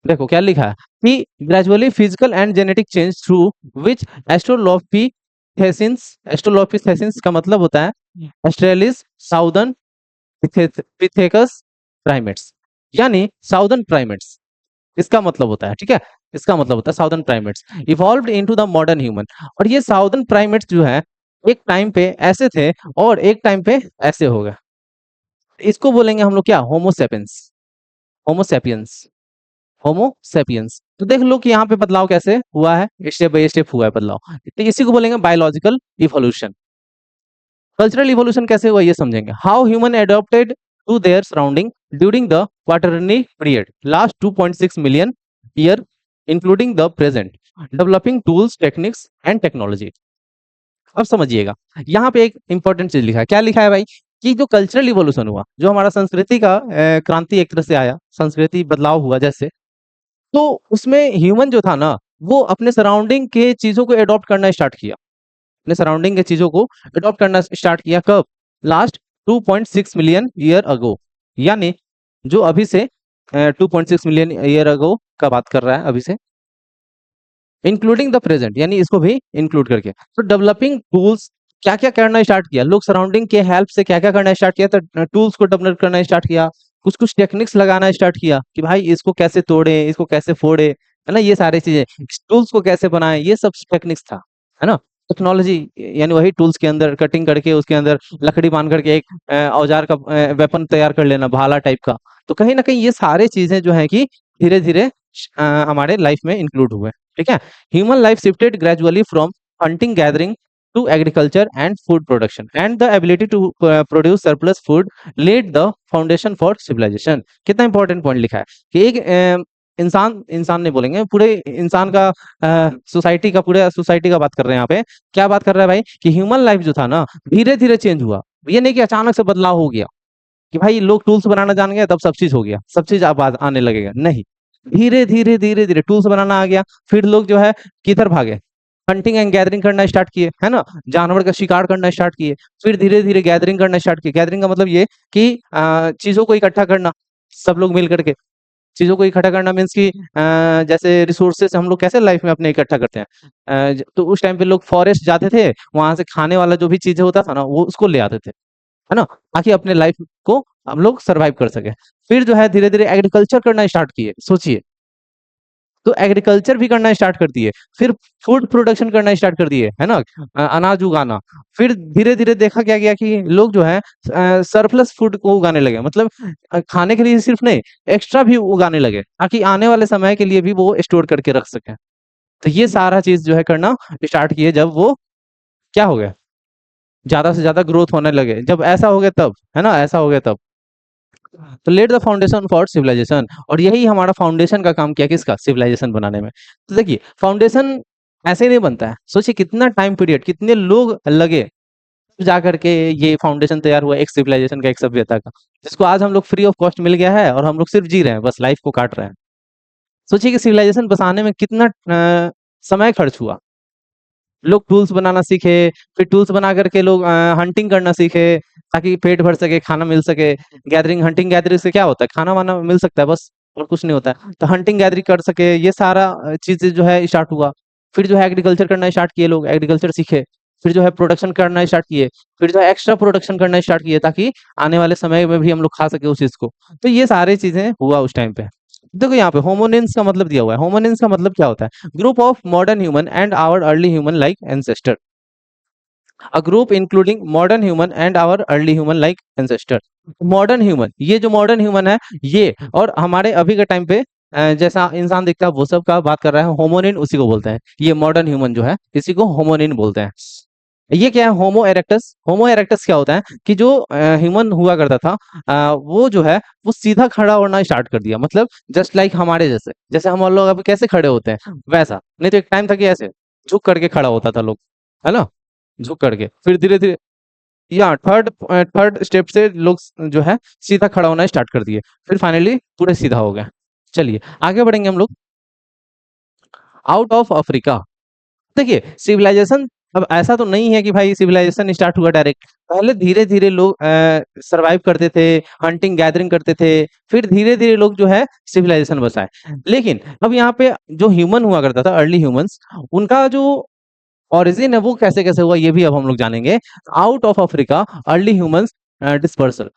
देखो क्या लिखा है कि gradually physical and genetic change through which australopithecus का मतलब होता है ऑस्ट्रेलिस साउदर्न पिथेकस प्राइमेट्स, यानी साउदर्न प्राइमेट्स, इसका मतलब होता है, ठीक है, इसका मतलब होता है southern primates evolved into the modern human. और ये साउदर्न प्राइमेट्स जो है एक टाइम पे ऐसे थे और एक टाइम पे ऐसे हो गए, इसको बोलेंगे हम लोग क्या, होमोसेपियंस, होमोसेपियंस, होमोसेपियंस। तो देख लो कि यहाँ पे बदलाव कैसे हुआ है, स्टेप बाय स्टेप हुआ है बदलाव, तो इसी को बोलेंगे बायोलॉजिकल इवोल्यूशन। कल्चरल इवोल्यूशन कैसे हुआ ये समझेंगे, how human adopted to their surrounding during the quaternary period last 2.6 million year including the present, developing tools techniques and technology. अब समझिएगा, यहाँ पे एक इंपॉर्टेंट चीज लिखा है, क्या लिखा है भाई, कि जो कल्चरल इवोल्यूशन हुआ, जो हमारा संस्कृति का क्रांति एक तरह से आया, संस्कृति बदलाव हुआ जैसे, तो उसमें ह्यूमन जो था ना, वो अपने सराउंडिंग के चीजों को एडॉप्ट करना स्टार्ट किया, अपने सराउंडिंग के चीजों को एडॉप्ट करना स्टार्ट किया कब, लास्ट 2.6 मिलियन ईयर अगो, यानी जो अभी से 2.6 मिलियन ईयर अगो का बात कर रहा है अभी से, इंक्लूडिंग द प्रेजेंट, यानी इसको भी इंक्लूड करके। तो डेवलपिंग टूल्स क्या क्या करना स्टार्ट किया, लोग सराउंडिंग के हेल्प से क्या क्या करना स्टार्ट किया, तो टूल्स को डेवलप करना स्टार्ट किया, कुछ कुछ टेक्निक्स लगाना स्टार्ट किया कि भाई इसको कैसे तोड़े, इसको कैसे फोड़े, है ना, ये सारी चीजें, टूल्स को कैसे बनाए, ये सब टेक्निक्स था, है ना। टेक्नोलॉजी यानी वही टूल्स के अंदर कटिंग करके उसके अंदर लकड़ी बांध करके एक औजार का वेपन तैयार कर लेना, भाला टाइप का। तो कहीं ना कहीं ये सारे चीजें जो है कि धीरे धीरे हमारे लाइफ में इंक्लूड हुए। ठीक है। Human life shifted gradually from hunting gathering to agriculture and food production, and the ability to produce surplus food laid the foundation for civilization। कितना इंपॉर्टेंट पॉइंट लिखा है कि एक इंसान, इंसान नहीं बोलेंगे, पूरे इंसान का, सोसाइटी का, पूरे सोसाइटी का बात कर रहे हैं यहाँ पे। क्या बात कर रहा है भाई कि ह्यूमन लाइफ जो था ना धीरे धीरे चेंज हुआ। ये नहीं कि अचानक से बदलाव हो गया कि भाई लोग टूल्स बनाना जान गए तब सब चीज हो गया, सब चीज अब आने लगेगा, नहीं। धीरे धीरे धीरे धीरे टूल्स बनाना आ गया, फिर लोग जो है किधर भागे, हंटिंग एंड गैदरिंग करना स्टार्ट किए, है ना, जानवर का शिकार करना स्टार्ट किए। फिर धीरे धीरे गैदरिंग करना स्टार्ट किए। गैदरिंग का मतलब ये कि चीजों को इकट्ठा करना, सब लोग मिल करके चीजों को इकट्ठा करना मीन्स कि जैसे रिसोर्सेस हम लोग कैसे लाइफ में अपने इकट्ठा करते हैं, तो उस टाइम पे लोग फॉरेस्ट जाते थे, वहां से खाने वाला जो भी चीजें होता था ना वो उसको ले आते थे, है ना, ताकि अपने लाइफ को हम लोग सरवाइव कर सके। फिर जो है धीरे धीरे एग्रीकल्चर करना स्टार्ट किए, सोचिए, तो एग्रीकल्चर भी करना स्टार्ट कर दिए। फिर फूड प्रोडक्शन करना स्टार्ट कर दिए, है ना, अनाज उगाना। फिर धीरे धीरे देखा क्या गया कि लोग जो है सरप्लस फूड को उगाने लगे, मतलब खाने के लिए सिर्फ नहीं, एक्स्ट्रा भी उगाने लगे ताकि आने वाले समय के लिए भी वो स्टोर करके रख सके। तो ये सारा चीज जो है करना स्टार्ट किए, जब वो क्या हो गया, ज्यादा से ज्यादा ग्रोथ होने लगे, जब ऐसा हो गया तब, है ना, ऐसा हो गया तब। तो let the foundation for civilisation, और यही हमारा फाउंडेशन का काम किया, किसका, सिविलाइजेशन बनाने में। तो देखिए फाउंडेशन ऐसे नहीं बनता है, सोचिए कितना टाइम पीरियड, कितने लोग लगे जा करके ये फाउंडेशन तैयार हुआ एक सिविलाइजेशन का, एक सभ्यता का, जिसको आज हम लोग फ्री ऑफ कॉस्ट मिल गया है और हम लोग सिर्फ जी रहे हैं, बस लाइफ को काट रहे हैं। सोचिए कि सिविलाइजेशन बसाने में कितना समय खर्च हुआ। लोग टूल्स बनाना सीखे, फिर टूल्स बना करके लोग हंटिंग करना सीखे ताकि पेट भर सके, खाना मिल सके। गैदरिंग, हंटिंग गैदरिंग से क्या होता है, खाना वाना मिल सकता है बस, और कुछ नहीं होता है। तो हंटिंग गैदरिंग कर सके, ये सारा चीजें जो है स्टार्ट हुआ। फिर जो है एग्रीकल्चर करना स्टार्ट किए, लोग एग्रीकल्चर सीखे। फिर जो है प्रोडक्शन करना स्टार्ट किए, फिर जो है एक्स्ट्रा प्रोडक्शन करना स्टार्ट किए ताकि आने वाले समय में भी हम लोग खा सके उस चीज को। तो ये सारी चीजें हुआ उस टाइम पे। देखो यहाँ पे होमोनिन्स का मतलब दिया हुआ है। होमोनिन्स का मतलब क्या होता है, group of modern human and our early human like ancestor. A group including modern human and our early human like ancestor. Modern human, ये जो मॉडर्न ह्यूमन है ये, और हमारे अभी के टाइम पे जैसा इंसान दिखता है वो सब का बात कर रहा है, होमोनिन उसी को बोलते हैं। ये मॉडर्न ह्यूमन जो है इसी को होमोनिन बोलते हैं। ये क्या है, होमो इरेक्टस। होमो इरेक्टस क्या होता है कि जो ह्यूमन हुआ करता था, वो जो है वो सीधा खड़ा होना स्टार्ट कर दिया, मतलब जस्ट लाइक हमारे जैसे, जैसे हम लोग अभी कैसे खड़े होते हैं वैसा। नहीं तो एक टाइम था कि ऐसे झुक करके खड़ा होता था लोग, है ना, झुक करके। फिर धीरे धीरे या थर्ड थर्ड स्टेप से लोग जो है सीधा खड़ा होना स्टार्ट कर दिए, फिर फाइनली पूरे सीधा हो गया। चलिए आगे बढ़ेंगे हम लोग। आउट ऑफ अफ्रीका, देखिए सिविलाइजेशन, अब ऐसा तो नहीं है कि भाई सिविलाइजेशन स्टार्ट हुआ डायरेक्ट। पहले धीरे धीरे लोग सरवाइव करते थे, हंटिंग गैदरिंग करते थे, फिर धीरे धीरे लोग जो है सिविलाइजेशन बसाए। लेकिन अब यहाँ पे जो ह्यूमन हुआ करता था, अर्ली ह्यूमंस, उनका जो ओरिजिन है वो कैसे कैसे हुआ ये भी अब हम लोग जानेंगे। Out of Africa early humans dispersal.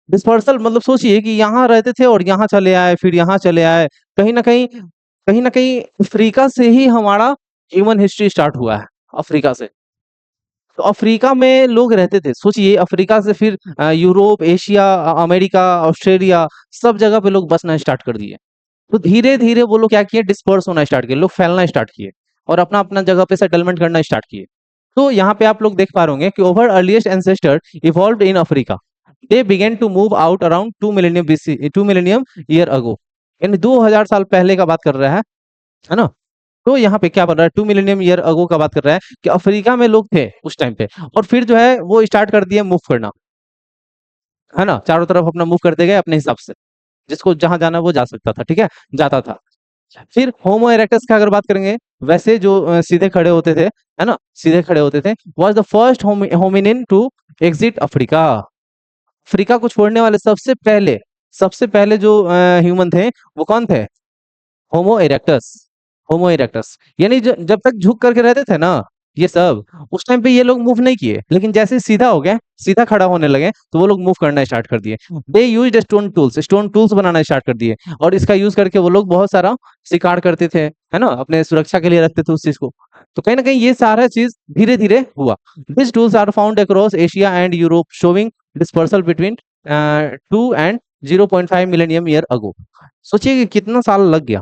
Dispersal मतलब सोचिए कि यहाँ रहते थे और यहाँ चले आए, फिर यहाँ चले आए। कहीं ना कहीं, कहीं ना कहीं अफ्रीका से ही हमारा ह्यूमन हिस्ट्री स्टार्ट हुआ है, अफ्रीका से। तो अफ्रीका में लोग रहते थे, सोचिए अफ्रीका से फिर यूरोप, एशिया, अमेरिका, ऑस्ट्रेलिया, सब जगह पे लोग बसना स्टार्ट कर दिए। तो धीरे धीरे वो लोग क्या किए, डिस्पर्स होना स्टार्ट किए, लोग फैलना स्टार्ट किए और अपना अपना जगह पे सेटलमेंट करना स्टार्ट किए। तो यहाँ पे आप लोग देख पा रहे होंगे कि over earliest ancestor evolved in Africa, they began to move out around 2 million BC, 2 million year ago. यानी 2000 साल पहले का बात कर रहा है ना। तो यहाँ पे क्या बन रहा है, 2 मिलियन ईयर अगो का बात कर रहा है कि अफ्रीका में लोग थे उस टाइम पे, और फिर जो है वो स्टार्ट कर दिए मूव करना, है ना, चारों तरफ अपना मूव करते गए अपने हिसाब से, जिसको जहां जाना वो जा सकता था, ठीक है, जाता था। फिर होमो इरेक्टस का अगर बात करेंगे, वैसे जो सीधे खड़े होते थे, है ना, सीधे खड़े होते थे, was the first hominin to exit Africa. Africa को छोड़ने वाले सबसे पहले जो ह्यूमन थे वो कौन थे, होमो इरेक्टस। होमो इरेक्टस यानी जब तक झुक करके रहते थे ना, ये सब उस टाइम पे ये लोग मूव नहीं किए, लेकिन जैसे सीधा हो गया, सीधा खड़ा होने लगे, तो वो लोग मूव करना स्टार्ट कर दिए। दे यूज स्टोन टूल्स बनाना स्टार्ट कर दिए, और इसका यूज करके वो लोग बहुत सारा शिकार करते थे, है ना, अपने सुरक्षा के लिए रखते थे उस चीज को। तो कहीं ना कहीं ये सारा चीज धीरे धीरे हुआ। This tools are found across Asia and Europe, showing dispersal between 2 and 0.5 millennium year ago. सोचिए कि कितना साल लग गया,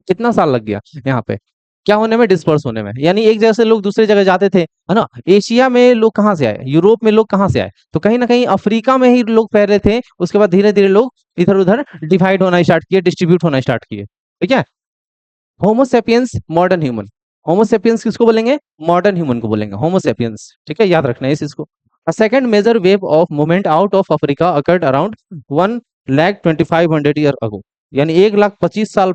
कितना साल लग गया यहाँ पे क्या होने में, डिस्पर्स होने में। यानी एक जगह से लोग दूसरी जगह जाते थे, है ना। एशिया में लोग कहाँ से आए, यूरोप में लोग कहाँ से आए, तो कहीं ना कहीं अफ्रीका में ही लोग फैले थे। उसके बाद धीरे धीरे लोग इधर उधर डिवाइड होना स्टार्ट किए, डिस्ट्रीब्यूट होना स्टार्ट किए, ठीक है। Homo sapiens modern human. होमोसेपियंस किसको बोलेंगे, मॉडर्न ह्यूमन को बोलेंगे होमोसेपियंस, ठीक है, याद रखना है इस चीज को। A second major wave of movement out of Africa occurred around 1,25,000 year ago. यानी 1,25,000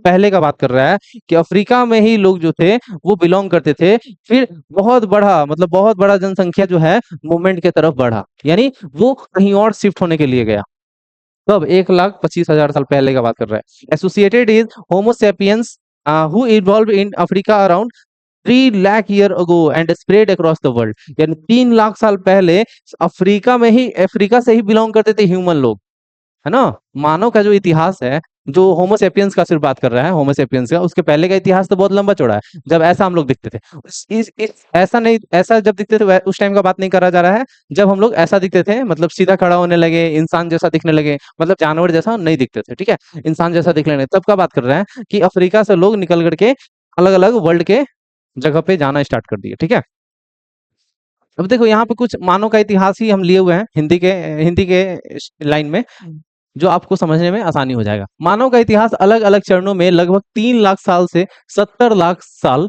पहले का बात कर रहा है कि अफ्रीका में ही लोग जो थे वो बिलोंग करते थे। फिर बहुत बड़ा, मतलब बहुत बड़ा जनसंख्या जो है मूवमेंट के तरफ बढ़ा, यानी वो कहीं और शिफ्ट होने के लिए गया। कब, 1,25,000 साल पहले का बात कर रहा है। Associated is Homo sapiens who evolve in Africa around 3 lakh year ago and spread across the world. यानी 3 लाख साल पहले अफ्रीका में ही, अफ्रीका से ही बिलोंग करते थे ह्यूमन लोग, है ना। मानव का जो इतिहास है, जो होमोसेपियंस का सिर्फ बात कर रहा है, होमोसेपियंस का, उसके पहले का इतिहास तो बहुत लंबा चौड़ा है। जब ऐसा हम लोग दिखते थे, ऐसा नहीं, ऐसा जब दिखते थे उस टाइम का बात नहीं करा जा रहा है। जब हम लोग ऐसा दिखते थे, मतलब सीधा खड़ा होने लगे, इंसान जैसा दिखने लगे, मतलब जानवर जैसा नहीं दिखते थे, ठीक है, इंसान जैसा दिखने लगे, तब का बात कर रहे हैं कि अफ्रीका से लोग निकल करके अलग अलग वर्ल्ड के जगह पे जाना स्टार्ट कर दिए, ठीक है। अब देखो यहाँ पे कुछ मानव का इतिहास ही हम लिए हुए हैं हिंदी के लाइन में, जो आपको समझने में आसानी हो जाएगा। मानव का इतिहास अलग अलग चरणों में लगभग 3 लाख साल से 70 लाख साल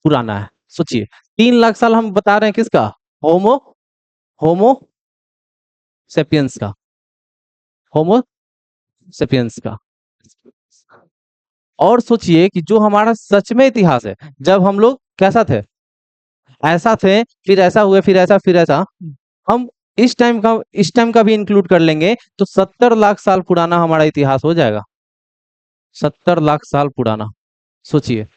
पुराना है। सोचिए, 3 लाख साल हम बता रहे हैं किसका, होमो होमो सेपियंस का, होमो सेपियंस का। और सोचिए कि जो हमारा सच में इतिहास है, जब हम लोग कैसा थे, ऐसा थे, फिर ऐसा हुए, फिर ऐसा, फिर ऐसा, हम इस टाइम का भी इंक्लूड कर लेंगे तो 70 लाख साल पुराना हमारा इतिहास हो जाएगा। 70 लाख साल पुराना, सोचिए।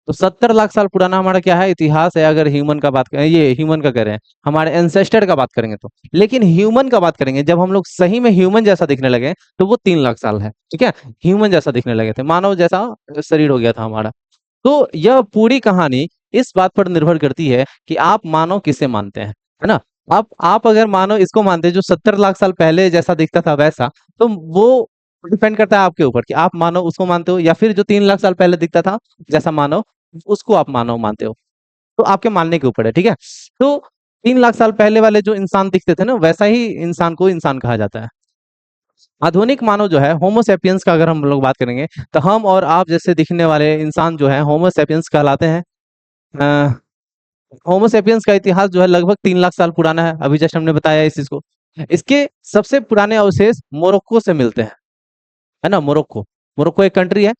तो 70 लाख साल पुराना हमारा क्या है, इतिहास है। अगर ह्यूमन का बात करें, ये ह्यूमन का कह रहे हैं, हमारे एंसेस्टर का बात करेंगे तो। लेकिन ह्यूमन का बात करेंगे, जब हम लोग सही में ह्यूमन जैसा दिखने लगे, तो वो 3 लाख साल है, ठीक है। ह्यूमन जैसा दिखने लगे थे, मानव जैसा शरीर हो गया था हमारा। तो यह पूरी कहानी इस बात पर निर्भर करती है कि आप मानव किसे मानते हैं, है ना। आप अगर मानो इसको मानते हैं जो 70 लाख साल पहले जैसा दिखता था वैसा, तो वो डिपेंड करता है आपके ऊपर कि आप मानो उसको मानते हो, या फिर जो 3 लाख साल पहले दिखता था जैसा मानव, उसको आप मानव मानते हो। तो आपके मानने के ऊपर है, ठीक है। तो 3 लाख साल पहले वाले जो इंसान दिखते थे ना, वैसा ही इंसान को इंसान कहा जाता है। आधुनिक मानव जो है, होमोसेपियंस का अगर हम लोग बात करेंगे, तो हम और आप जैसे दिखने वाले इंसान जो है होमोसेपियंस कहलाते हैं। होमोसेपियंस का इतिहास जो है लगभग 3 लाख साल पुराना है, अभी जस्ट हमने बताया इस चीज को। इसके सबसे पुराने अवशेष मोरक्को से मिलते हैं, है ना। मोरक्को, मोरक्को एक कंट्री है।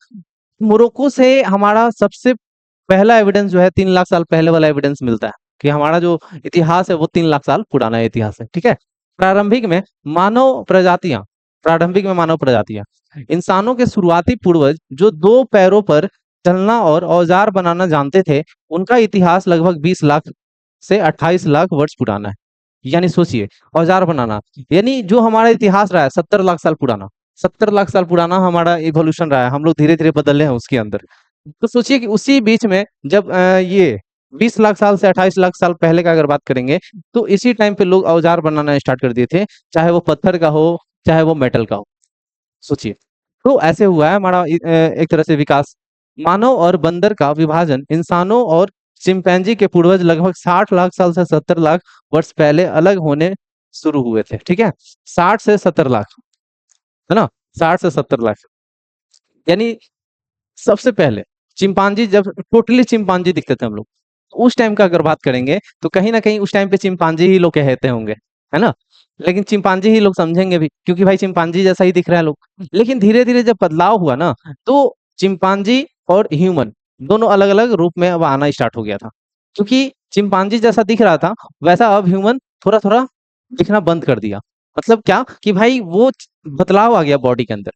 मोरक्को से हमारा सबसे पहला एविडेंस जो है 3 लाख साल पहले वाला एविडेंस मिलता है कि हमारा जो इतिहास है वो 3 लाख साल पुराना इतिहास है, ठीक है। प्रारंभिक में मानव प्रजातियां प्रारंभिक में मानव प्रजातियां, इंसानों के शुरुआती पूर्वज जो 2 पैरों पर चलना और औजार बनाना जानते थे, उनका इतिहास लगभग 20 लाख से 28 लाख वर्ष पुराना है। यानी सोचिए, औजार बनाना, यानी जो हमारा इतिहास रहा है 70 लाख साल पुराना, 70 लाख साल पुराना हमारा इवोल्यूशन रहा है, हम लोग धीरे धीरे बदल रहे हैं उसके अंदर। तो सोचिए कि उसी बीच में जब ये 20 लाख साल से 28 लाख साल पहले का अगर बात करेंगे, तो इसी टाइम पे लोग औजार बनाना स्टार्ट कर दिए थे, चाहे वो पत्थर का हो, चाहे वो मेटल का हो। सोचिए, तो ऐसे हुआ है हमारा एक तरह से विकास। मानव और बंदर का विभाजन इंसानों और चिंपैंजी के पूर्वज लगभग 60 लाख साल से 70 लाख वर्ष पहले अलग होने शुरू हुए थे, ठीक है। 60 से 70 लाख, है ना, 60 से 70 लाख। यानी सबसे पहले चिंपांजी, जब टोटली चिंपांजी दिखते थे हम लोग, उस टाइम का अगर बात करेंगे, तो कहीं ना कहीं उस टाइम पे चिंपांजी ही लोग कहते होंगे, है ना। लेकिन चिंपांजी ही लोग समझेंगे भी, क्योंकि भाई चिंपांजी जैसा ही दिख रहा है लोग। लेकिन धीरे धीरे जब बदलाव हुआ ना, तो चिंपांजी और ह्यूमन दोनों अलग अलग रूप में अब आना स्टार्ट हो गया था। क्योंकि चिंपांजी जैसा दिख रहा था, वैसा अब ह्यूमन थोड़ा थोड़ा दिखना बंद कर दिया। मतलब क्या कि भाई वो बदलाव आ गया बॉडी के अंदर।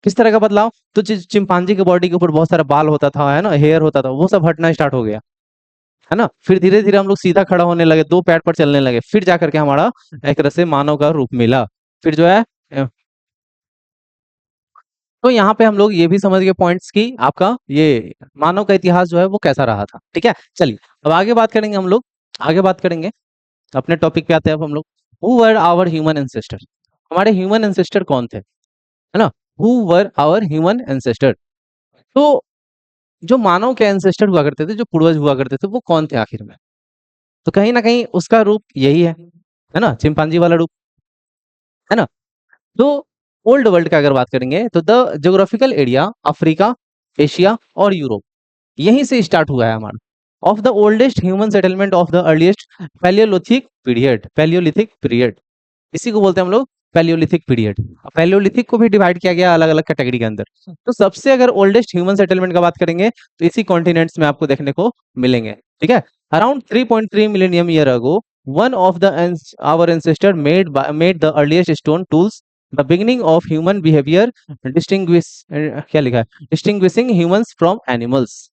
किस तरह का बदलाव, तो चिंपांजी के बॉडी के ऊपर बहुत सारा बाल होता था, है ना, हेयर होता था, वो सब हटना स्टार्ट हो गया। है ना। फिर धीरे धीरे हम लोग सीधा खड़ा होने लगे, दो पैर पर चलने लगे, फिर जाकर के हमारा एक तरह से मानव का रूप मिला। फिर जो है तो यहाँ पे हम लोग ये भी समझ गए पॉइंट्स की आपका ये मानव का इतिहास जो है वो कैसा रहा था। ठीक है, चलिए अब आगे बात करेंगे हम लोग। आगे बात करेंगे, अपने टॉपिक पे आते हैं अब हम लोग। Who were our human ancestor, हमारे ह्यूमन एंसेस्टर कौन थे, है ना। Who were our human ancestor, तो जो मानव के एंसेस्टर हुआ करते थे, जो पूर्वज हुआ करते थे, वो कौन थे आखिर में। तो कहीं ना कहीं उसका रूप यही है ना, चिंपांजी वाला रूप, है ना। तो ओल्ड वर्ल्ड का अगर बात करेंगे तो the geographical area Africa, Asia और यूरोप, यहीं से स्टार्ट हुआ है हमारा। Of the oldest human settlement of the earliest Palaeolithic period, Palaeolithic period, इसी को बोलते हैं हम लोग पैलियोलिथिक पीरियड। पैलियोलिथिक को भी डिवाइड किया गया अलग अलग कैटेगरी के अंदर। तो सबसे अगर ओल्डेस्ट ह्यूमन सेटलमेंट का बात करेंगे तो इसी कॉन्टिनेंट्स में आपको देखने को मिलेंगे। ठीक है, around 3.3 million year ago one of the our ancestor made the earliest stone tools, the beginning of human behaviour, distinguish क्या लिखा है, डिस्टिंग्विशिंग ह्यूमंस फ्रॉम एनिमल्स।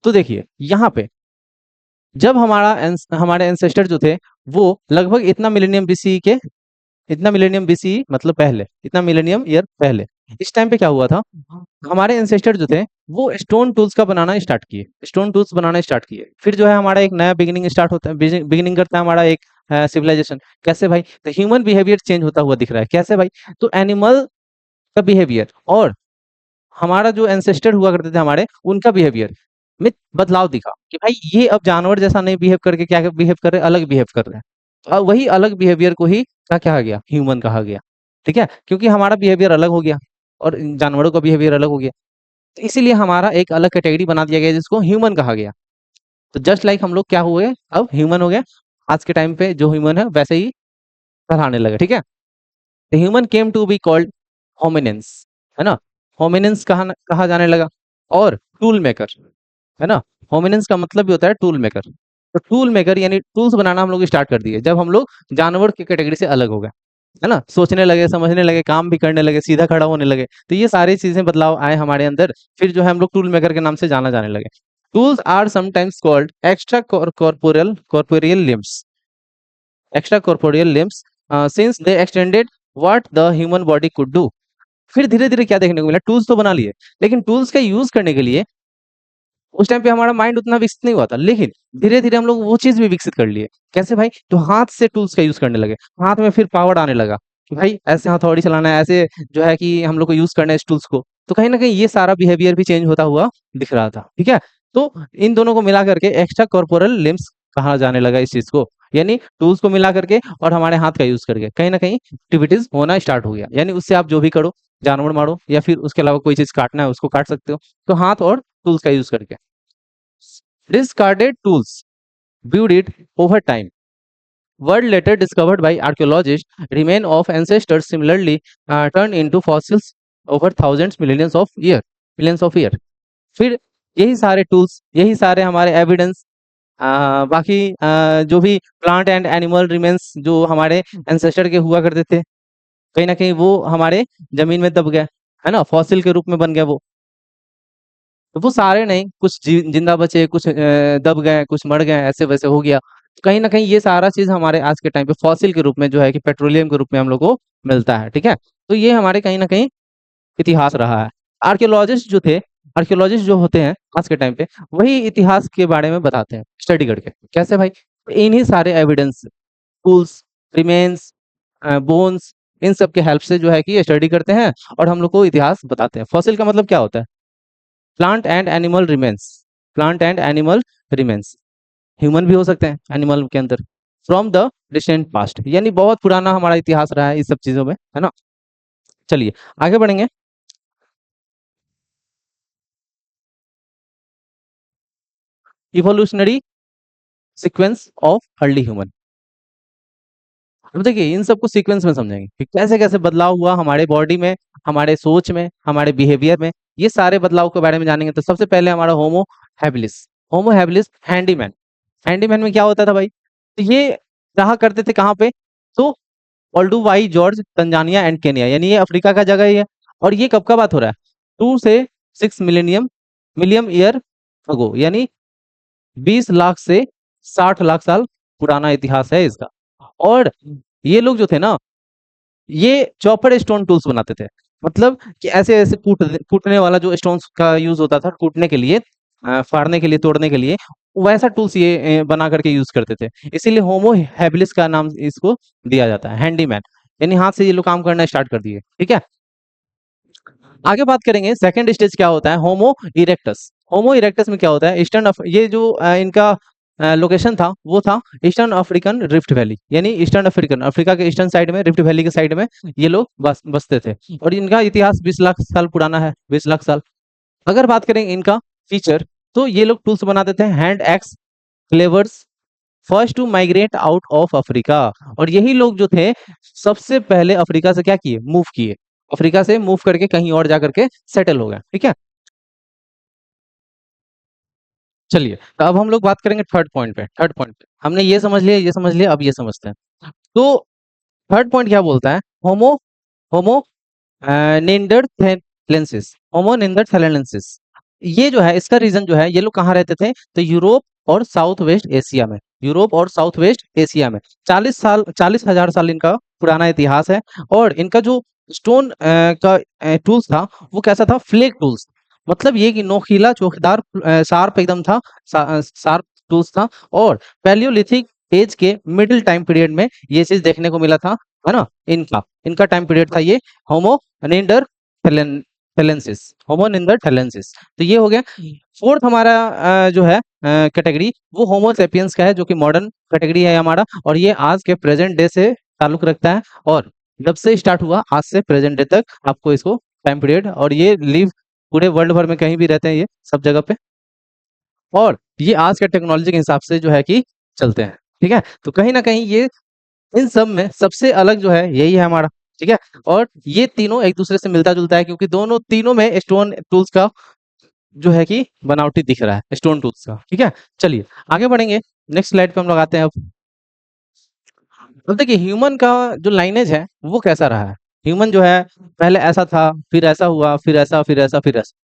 तो देखिए यहाँ पे जब हमारे एंसेस्टर जो थे वो लगभग इतना मिलेनियम बीसी के, इतना मिलेनियम बीसी मतलब पहले, इतना मिलेनियम ईयर पहले, इस टाइम पे क्या हुआ था, हमारे एंसेस्टर जो थे वो स्टोन टूल्स का बनाना स्टार्ट किए, स्टोन टूल्स बनाना स्टार्ट किए। फिर जो है हमारा एक नया बिगिनिंग स्टार्ट होता है, बिगिनिंग करता है हमारा एक सिविलाइजेशन। कैसे भाई, तो ह्यूमन बिहेवियर चेंज होता हुआ दिख रहा है। कैसे भाई, तो एनिमल का बिहेवियर और हमारा जो एंसेस्टर हुआ करते थे हमारे, उनका बिहेवियर में बदलाव दिखा कि भाई ये अब जानवर जैसा नहीं बिहेव करके क्या बिहेव कर रहे हैं, अलग बिहेव कर रहे हैं। तो अब वही अलग बिहेवियर को ही क्या कहा गया, ह्यूमन कहा गया। ठीक है, क्योंकि हमारा बिहेवियर अलग हो गया और इन जानवरों का बिहेवियर अलग हो गया, तो इसीलिए हमारा एक अलग कैटेगरी बना दिया गया जिसको ह्यूमन कहा गया। तो जस्ट लाइक हम लोग क्या हुए, अब ह्यूमन हो गया। आज के टाइम पे जो ह्यूमन है वैसे ही कहलाने लगे। ठीक है, the human came to be called hominins, है ना। होमिनेंस कहा जाने लगा, और टूल मेकर, है ना। होमिनेंस का मतलब भी होता है टूल मेकर। तो टूल मेकर यानी टूल्स बनाना हम लोग स्टार्ट कर दिए जब हम लोग जानवर की कैटेगरी से अलग हो गए, है ना। सोचने लगे, समझने लगे, काम भी करने लगे, सीधा खड़ा होने लगे, तो ये सारी चीजें बदलाव आए हमारे अंदर। फिर जो है हम लोग टूल मेकर के नाम से जाना जाने लगे। Tools are sometimes called extracorporeal limbs, extracorporeal limbs since they extended what the human body could do. फिर धीरे धीरे क्या देखने को मिला, टूल्स तो बना लिए, लेकिन टूल्स का यूज करने के लिए उस टाइम पे हमारा माइंड उतना विकसित नहीं हुआ था, लेकिन धीरे धीरे हम लोग वो चीज भी विकसित कर लिए। कैसे भाई, तो हाथ से टूल्स का यूज करने लगे, हाथ में फिर पावर आने लगा कि भाई ऐसे हथौड़ी चलाना है, ऐसे जो है कि हम लोग को यूज करना है इस टूल्स को। तो कहीं ना कहीं ये सारा बिहेवियर भी चेंज होता हुआ दिख रहा था। ठीक है, तो इन दोनों को मिला करके एक्स्ट्रा कॉर्पोरल लिम्स कहा जाने लगा इस चीज को, यानी टूल्स को मिला करके और हमारे हाथ का यूज करके कहीं ना कहीं एक्टिविटीज होना स्टार्ट हो गया। यानी उससे आप जो भी करो, जानवर मारो या फिर उसके अलावा कोई चीज काटना है उसको काट सकते हो, तो हाथ और टूल्स का यूज करके। Discarded tools viewed it over time. Word later discovered by archaeologists remain of ancestors similarly turned into fossils over thousands millions of year. फिर यही सारे टूल्स, यही सारे हमारे एविडेंस, बाकी जो भी प्लांट एंड एनिमल रिमेन्स जो हमारे एंसेस्टर के हुआ करते थे, कहीं ना कहीं वो हमारे जमीन में दब गए, है ना, फॉसिल के रूप में बन गया वो। तो वो सारे नहीं, कुछ जिंदा बचे, कुछ दब गए, कुछ मर गए, ऐसे वैसे हो गया। तो कहीं ना कहीं ये सारा चीज हमारे आज के टाइम पे फॉसिल के रूप में जो है कि पेट्रोलियम के रूप में हम लोग को मिलता है। ठीक है, तो ये हमारे कहीं ना कहीं इतिहास रहा है। आर्कियोलॉजिस्ट जो थे, आर्कियोलॉजिस्ट जो होते हैं आज के टाइम पे, वही इतिहास के बारे में बताते हैं स्टडी करके। कैसे भाई, तो इन्हीं सारे एविडेंस, टूल्स, रिमेन्स, बोन्स, इन सब के हेल्प से जो है कि स्टडी करते हैं और हम लोग को इतिहास बताते हैं। फॉसिल का मतलब क्या होता है, plant and animal remains, plant and animal remains, human भी हो सकते हैं एनिमल के अंदर, फ्रॉम द रिसेंट पास्ट, यानी बहुत पुराना हमारा इतिहास रहा है इस सब चीजों में, है ना। चलिए आगे बढ़ेंगे। Evolutionary sequence of early human, अब देखिए इन सबको सीक्वेंस में समझेंगे कि कैसे कैसे बदलाव हुआ हमारे बॉडी में, हमारे सोच में, हमारे बिहेवियर में। ये सारे बदलाव के बारे में जानेंगे। तो सबसे पहले हमारा Homo habilis, Homo habilis handyman. Handyman में क्या होता था भाई, तो ये रहा करते थे कहाँ पे, तो ओल्डुवाई जॉर्ज, तंजानिया एंड केनिया, यानी ये अफ्रीका का जगह ही है। और ये कब का बात हो रहा है, 2 से 6 मिलियन ईयर अगो, यानी 20 लाख से 60 लाख साल पुराना इतिहास है इसका। और ये लोग जो थे ना, ये चॉपर स्टोन टूल्स बनाते थे। मतलब कि ऐसे ऐसे कूटने वाला जो स्टोन्स का यूज होता था कूटने के लिए, फाड़ने के लिए, तोड़ने के लिए, वैसा टूल्स ये बना करके यूज करते थे। इसीलिए होमो हैबिलिस का नाम इसको दिया जाता है, हैंडीमैन। यानी हाथ से ये लोग काम करना स्टार्ट कर दिए। ठीक है, आगे बात करेंगे सेकंड स्टेज क्या होता है, होमो इरेक्टस। होमो इरेक्टस में क्या होता है, ये जो इनका लोकेशन था वो था ईस्टर्न अफ्रीकन रिफ्ट वैली, यानी ईस्टर्न अफ्रीकन, अफ्रीका के ईस्टर्न साइड में, रिफ्ट वैली के साइड में ये लोग बसते थे। और इनका इतिहास 20 लाख साल पुराना है, 20 लाख साल। अगर बात करें इनका फीचर, तो ये लोग टूल्स बनाते थे, hand axe, cleavers, first to migrate out of Africa. और यही लोग जो थे सबसे पहले अफ्रीका से क्या किए, मूव किए, अफ्रीका से मूव करके कहीं और जा करके सेटल हो गए। ठीक है, चलिए तो अब हम लोग बात करेंगे थर्ड पॉइंट पे। थर्ड पॉइंट पे हमने ये समझ लिया, ये समझ लिया, अब ये समझते हैं। तो थर्ड पॉइंट क्या बोलता है, होमो होमो नेंडरथैलेंसिस, होमो नेंडरथैलेंसिस। ये जो है इसका रीजन जो है, ये लोग कहाँ रहते थे, तो यूरोप और साउथ वेस्ट एशिया में, यूरोप और साउथ वेस्ट एशिया में। 40 साल, 40,000 साल इनका पुराना इतिहास है। और इनका जो स्टोन का टूल्स था वो कैसा था, फ्लेक टूल्स। मतलब ये कि नोकीला, चौकीदार, शार्प एकदम था, शार्प टूल्स था। और पैलियोलिथिक एज के मिडिल टाइम पीरियड में ये चीज देखने को मिला था, है ना। इनका इनका टाइम पीरियड था ये, होमो नेंडरथैलेंसिस, होमो नेंडरथैलेंसिस। तो ये हो गया। फोर्थ हमारा जो है कैटेगरी, वो होमो सेपियंस का है, जो कि मॉडर्न कैटेगरी है हमारा। और ये आज के प्रेजेंट डे से ताल्लुक रखता है। और जब से स्टार्ट हुआ आज से प्रेजेंट डे तक आपको इसको टाइम पीरियड, और ये लिव पूरे वर्ल्ड भर में कहीं भी रहते हैं ये सब जगह पे। और ये आज के टेक्नोलॉजी के हिसाब से जो है कि चलते हैं। ठीक है, तो कहीं ना कहीं ये इन सब में सबसे अलग जो है यही है हमारा। ठीक है, और ये तीनों एक दूसरे से मिलता जुलता है, क्योंकि दोनों तीनों में स्टोन टूल्स का जो है कि बनावटी दिख रहा है, स्टोन टूल्स का। ठीक है, चलिए आगे बढ़ेंगे। नेक्स्ट स्लाइड पे हम लोग आते हैं। अब देखिए ह्यूमन का जो लाइनेज है वो कैसा रहा है। ह्यूमन जो है पहले ऐसा था, फिर ऐसा हुआ, फिर ऐसा, फिर ऐसा, फिर ऐसा।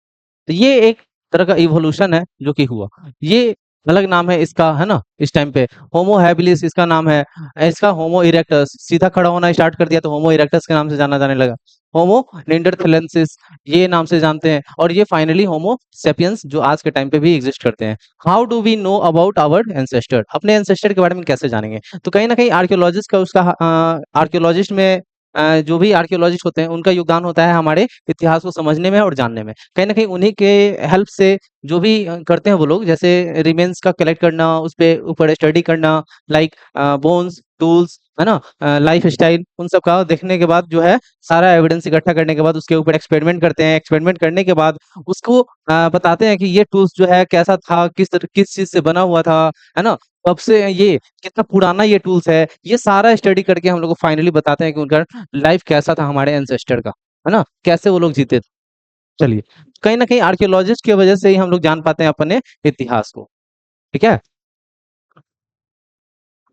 तो ये एक तरह का इवोल्यूशन है जो कि हुआ। ये अलग नाम है इसका, है ना। इस टाइम पे होमो हैबिलिस इसका नाम है, इसका होमो इरेक्टस, सीधा खड़ा होना स्टार्ट कर दिया तो होमो इरेक्टस के नाम से जाना जाने लगा। होमो नेंडरथैलेंसिस ये नाम से जानते हैं। और ये फाइनली होमो सेपियंस जो आज के टाइम पे भी एग्जिस्ट करते हैं। How do we know about our ancestor, अपने एंसेस्टर के बारे में कैसे जानेंगे, तो कहीं ना कहीं आर्कियोलॉजिस्ट का, उसका आर्कियोलॉजिस्ट में जो भी आर्कियोलॉजिस्ट होते हैं उनका योगदान होता है हमारे इतिहास को समझने में और जानने में। कहीं ना कहीं उन्हीं के हेल्प से जो भी करते हैं वो लोग, जैसे रिमेन्स का कलेक्ट करना, उस पे ऊपर स्टडी करना, लाइक बोन्स, टूल्स, है ना, लाइफ स्टाइल, उन सब का देखने के बाद जो है सारा एविडेंस इकट्ठा करने के बाद उसके ऊपर एक्सपेरिमेंट करते हैं। एक्सपेरिमेंट करने के बाद उसको बताते हैं कि ये टूल्स जो है कैसा था, किस चीज से बना हुआ था, है ना, कब से ये, कितना पुराना ये टूल्स है। ये सारा स्टडी करके हम लोग को फाइनली बताते हैं कि उनका लाइफ कैसा था हमारे एंसेस्टर का, है ना, कैसे वो लोग जीते थे। चलिए, कहीं ना कहीं आर्कियोलॉजिस्ट की वजह से ही हम लोग जान पाते हैं अपने इतिहास को। ठीक है,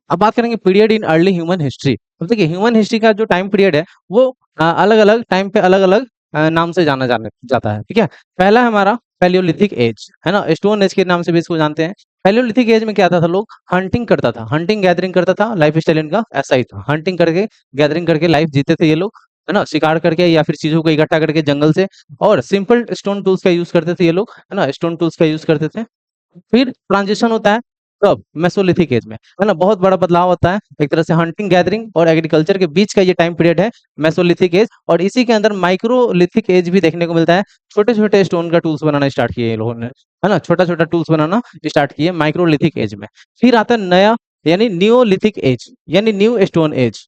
अब बात करेंगे period in early human history. तो देखिए ह्यूमन हिस्ट्री का जो टाइम पीरियड है वो अलग अलग टाइम पे अलग अलग नाम से जाना जाने जाता है। ठीक है, पहला है हमारा पैलियोलिथिक एज, है ना, स्टोन एज के नाम से भी इसको जानते हैं। पैलियोलिथिक एज में क्या था लोग हंटिंग करता था, हंटिंग गैदरिंग करता था, लाइफ स्टाइल इनका ऐसा ही था, हंटिंग करके गैदरिंग करके लाइफ जीते थे ये लोग, है ना, शिकार करके या फिर चीजों को इकट्ठा करके जंगल से। और सिंपल स्टोन टूल्स का यूज करते थे ये लोग, है ना, स्टोन टूल्स का यूज करते थे। फिर ट्रांजिशन होता है कब, मेसोलिथिक एज में, है ना, बहुत बड़ा बदलाव होता है। एक तरह से हंटिंग गैदरिंग और एग्रीकल्चर के बीच का ये टाइम पीरियड है, मेसोलिथिक एज। और इसी के अंदर माइक्रोलिथिक एज भी देखने को मिलता है। छोटे छोटे स्टोन का टूल्स बनाना स्टार्ट किए ये लोगों ने, है ना, छोटा छोटा टूल्स बनाना स्टार्ट किए माइक्रोलिथिक एज में। फिर आता है नया, यानी नियोलिथिक एज, यानी न्यू स्टोन एज।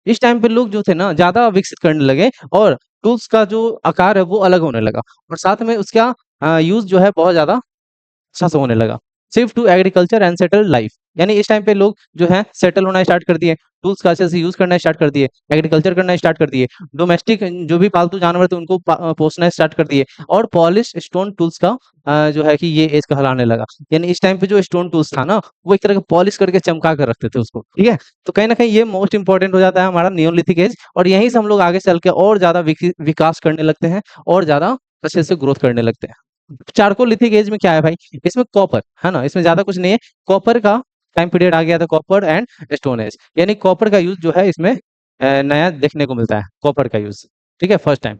इस टाइम पे लोग जो थे ना ज्यादा विकसित करने लगे, और टूल्स का जो आकार है वो अलग होने लगा, और साथ में उसका यूज जो है बहुत ज्यादा अच्छा से होने लगा। Shift to agriculture and settle life, यानी इस टाइम पे लोग जो है सेटल होना स्टार्ट कर दिए, टूल्स का अच्छे से यूज करना स्टार्ट कर दिए, एग्रीकल्चर करना स्टार्ट कर दिए, डोमेस्टिक जो भी पालतू जानवर थे उनको पोसना स्टार्ट कर दिए। और पॉलिश स्टोन टूल्स का जो है कि ये एज कहलाने लगा। यानी इस टाइम पे जो स्टोन टूल्स था ना वो एक तरह का पॉलिश करके चमका कर रखते थे उसको। ठीक है, तो कहीं ना कहीं ये मोस्ट इंपॉर्टेंट हो जाता है हमारा नियोलिथिक एज। और यहीं से हम लोग आगे चल के और ज्यादा विकास करने लगते हैं और ज्यादा अच्छे से ग्रोथ करने लगते हैं। चारकोलिथिक एज में क्या है भाई, इसमें कॉपर है ना, इसमें ज्यादा कुछ नहीं है, कॉपर का टाइम पीरियड आ गया था, कॉपर एंड स्टोन एज, यानी कॉपर का यूज जो है इसमें नया देखने को मिलता है, कॉपर का यूज, ठीक है, फर्स्ट टाइम।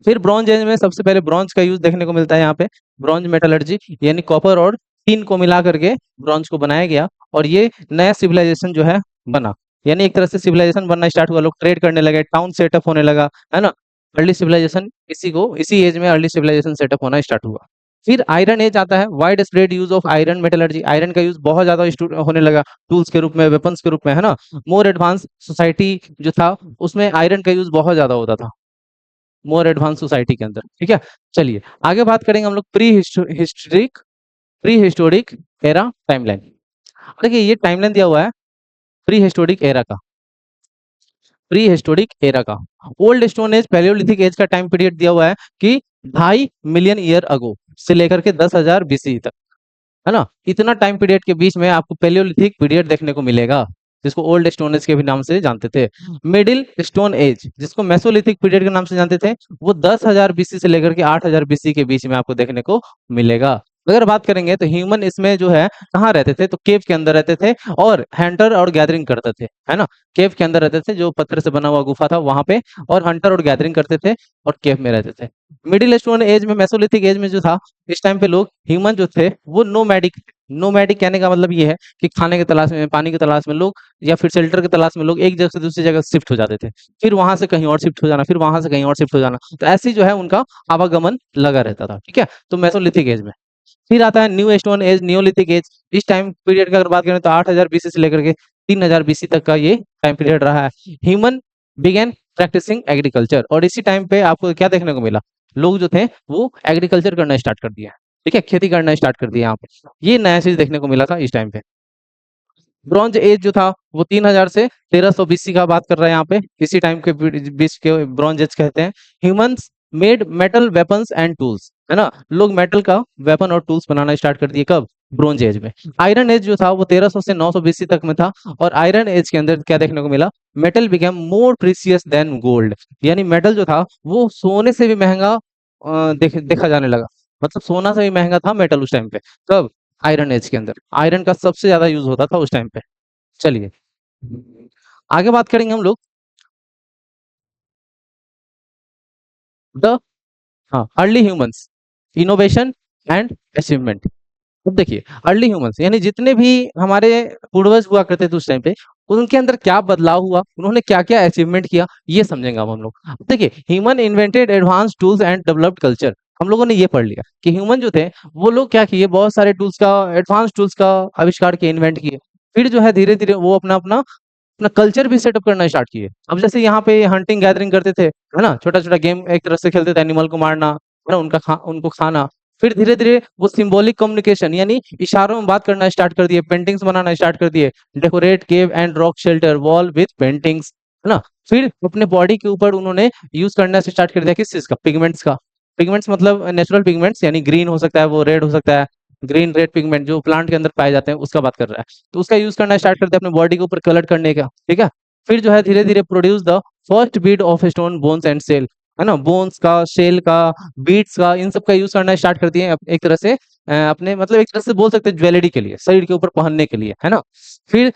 फिर ब्रॉन्ज एज में सबसे पहले ब्रॉन्ज का यूज देखने को मिलता है यहाँ पे, ब्रॉन्ज मेटलर्जी, यानी कॉपर और टीन को मिला करके ब्रॉन्ज को बनाया गया, और ये नया सिविलाइजेशन जो है बना, यानी एक तरह से सिविलाइजेशन बनना स्टार्ट हुआ, लोग ट्रेड करने लगे, टाउन सेटअप होने लगा, है ना। अर्ली सिविलाइजेशन इसी एज में अर्ली सिविलाइजेशन सेटअप होना स्टार्ट हुआ। फिर आयरन एज आता है, wide spread use of iron metallurgy, iron का यूज बहुत ज्यादा होने लगा, टूल्स के रूप में, वेपन्स के रूप में, है ना। मोर एडवांस सोसाइटी जो था उसमें आयरन का यूज बहुत ज्यादा होता था, मोर एडवांस सोसाइटी के अंदर, ठीक है। चलिए आगे बात करेंगे हम लोग प्री हिस्टोरिक एरा टाइमलाइन। देखिए ये टाइमलाइन दिया हुआ है प्री हिस्टोरिक एरा का, प्री हिस्टोरिक एरा का, old stone age palaeolithic age का टाइम पीरियड दिया हुआ है कि 2.5 मिलियन ईयर अगो से लेकर के 10,000 बीसी तक, है ना। इतना टाइम पीरियड के बीच में आपको पैलियोलिथिक पीरियड देखने को मिलेगा, जिसको ओल्ड स्टोन एज के भी नाम से जानते थे। मिडिल स्टोन एज जिसको मेसोलिथिक पीरियड के नाम से जानते थे, वो 10,000 बीसी से लेकर के 8,000 बीसी के बीच में आपको देखने को मिलेगा। अगर बात करेंगे तो ह्यूमन इसमें जो है कहाँ रहते थे, तो केव के अंदर रहते थे, और हंटर और गैदरिंग करते थे, है ना। केव के अंदर रहते थे, जो पत्थर से बना हुआ गुफा था वहां पे, और हंटर और गैदरिंग करते थे, और केव में रहते थे। मिडिल स्टोन एज में, मेसोलिथिक एज में जो था, इस टाइम पे लोग ह्यूमन जो थे वो नोमैडिक, नोमैडिक कहने का मतलब ये है कि खाने की तलाश में, पानी की तलाश में लोग, या फिर शेल्टर की तलाश में लोग एक जगह से दूसरी जगह शिफ्ट हो जाते थे, फिर वहां से कहीं और शिफ्ट हो जाना, फिर वहां से कहीं और शिफ्ट हो जाना, तो ऐसे ही जो है उनका आवागमन लगा रहता था, ठीक है। तो मेसोलिथिक एज में फिर आता है new stone age, neolithic age. इस टाइम पीरियड की अगर बात करें तो 8,000 बीसी से लेकर के 3,000 बीसी तक का ये टाइम पीरियड रहा है। ह्यूमन बिगेन प्रैक्टिसिंग एग्रीकल्चर, और इसी टाइम पे आपको क्या देखने को मिला, लोग जो थे वो एग्रीकल्चर करना स्टार्ट कर दिया, ठीक है, खेती करना स्टार्ट कर दिया यहाँ पे, ये नया चीज देखने को मिला था इस टाइम पे। ब्रॉन्ज एज जो था वो 3,000 से 1,300 बीसी का बात कर रहा है यहाँ पे, इसी टाइम के बीच के ब्रॉन्ज एज कहते हैं। Humans made metal weapons and tools, है ना, लोग मेटल का वेपन और टूल्स बनाना स्टार्ट कर दिए, कब, ब्रॉन्ज एज में। आयरन एज जो था वो 1,300 से 900 बीसी तक में था, और आयरन एज के अंदर क्या देखने को मिला, metal became more precious than gold, यानी मेटल जो था वो सोने से भी महंगा देखा जाने लगा, मतलब सोना से भी महंगा था मेटल उस टाइम पे, कब, आयरन एज के अंदर। आयरन का सबसे ज्यादा यूज होता था उस टाइम पे। चलिए आगे बात करेंगे हम लोग द, हाँ, early humans, innovation and achievement. अब देखिए अर्ली ह्यूमंस यानी जितने भी हमारे पूर्वज हुआ करते थे उस टाइम पे, उनके अंदर क्या बदलाव हुआ, उन्होंने क्या क्या अचीवमेंट किया, ये समझेंगे अब हम लोग। अब देखिए human invented advance tools and developed culture, हम लोगों ने ये पढ़ लिया कि ह्यूमन जो थे वो लोग क्या किए, बहुत सारे टूल्स का, एडवांस टूल्स का आविष्कार किए, इन्वेंट किए। फिर जो है धीरे धीरे वो अपना अपना अपना कल्चर भी सेटअप करना स्टार्ट किए। अब जैसे यहाँ पे हंटिंग गैदरिंग करते थे, है ना, छोटा छोटा गेम एक तरह से खेलते थे, एनिमल को मारना, है ना, उनको खाना। फिर धीरे धीरे वो सिंबॉलिक कम्युनिकेशन यानी इशारों में बात करना स्टार्ट कर दिए, पेंटिंग्स बनाना स्टार्ट कर दिए, decorate cave and rock shelter wall with paintings, है ना। फिर अपने बॉडी के ऊपर उन्होंने यूज करना से स्टार्ट कर दिया, किस चीज का, पिगमेंट्स का। पिगमेंट्स मतलब नेचुरल पिगमेंट्स, यानी ग्रीन हो सकता है, वो रेड हो सकता है, ग्रीन रेड पिगमेंट जो प्लांट के अंदर पाए जाते हैं उसका बात कर रहा है, तो उसका यूज करना स्टार्ट करते हैं अपने बॉडी के ऊपर कलर करने का, ठीक है। फिर जो है धीरे धीरे produce the first bead of stone bones and shell, है ना, बोन्स का, शेल का, बीट्स का, इन सब का यूज करना स्टार्ट कर दिए एक तरह से अपने, मतलब एक तरह से बोल सकते हैं ज्वेलरी के लिए, शरीर के ऊपर पहनने के लिए, है ना। फिर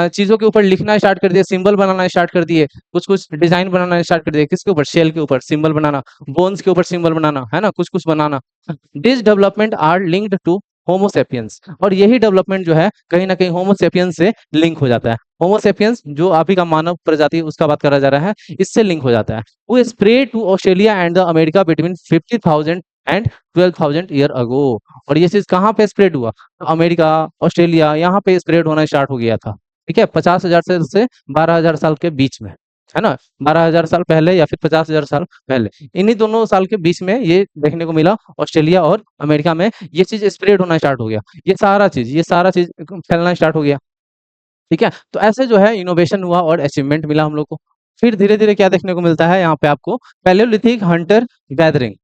चीजों के ऊपर लिखना स्टार्ट कर दिए, सिंबल बनाना स्टार्ट कर दिए, कुछ कुछ डिजाइन बनाना स्टार्ट कर दिए, किसके ऊपर, शेल के ऊपर सिंबल बनाना, बोन्स के ऊपर सिंबल बनाना, है ना, कुछ कुछ बनाना। This development are linked to homo sapiens, और यही डेवलपमेंट जो है कहीं ना कहीं होमोसेपियंस से लिंक हो जाता है। होमोसेपियंस जो अभी का मानव प्रजाति है उसका बात करा जा रहा है, इससे लिंक हो जाता है। वो spread to Australia and the America between 50,000 and 12,000 year ago, और ये चीज कहाँ पे स्प्रेड हुआ, अमेरिका, ऑस्ट्रेलिया, यहाँ पे स्प्रेड होना स्टार्ट हो गया था, ठीक है, 50,000 से 12,000 साल के बीच में, है ना, 12,000 साल पहले या फिर 50,000 साल पहले, इन्हीं दोनों साल के बीच में ये देखने को मिला, ऑस्ट्रेलिया और अमेरिका में ये चीज स्प्रेड होना स्टार्ट हो गया, ये सारा चीज फैलना स्टार्ट हो गया, ठीक है। तो ऐसे जो है इनोवेशन हुआ और अचीवमेंट मिला हम लोग को। फिर धीरे धीरे क्या देखने को मिलता है यहाँ पे आपको, Palaeolithic Hunter gathering,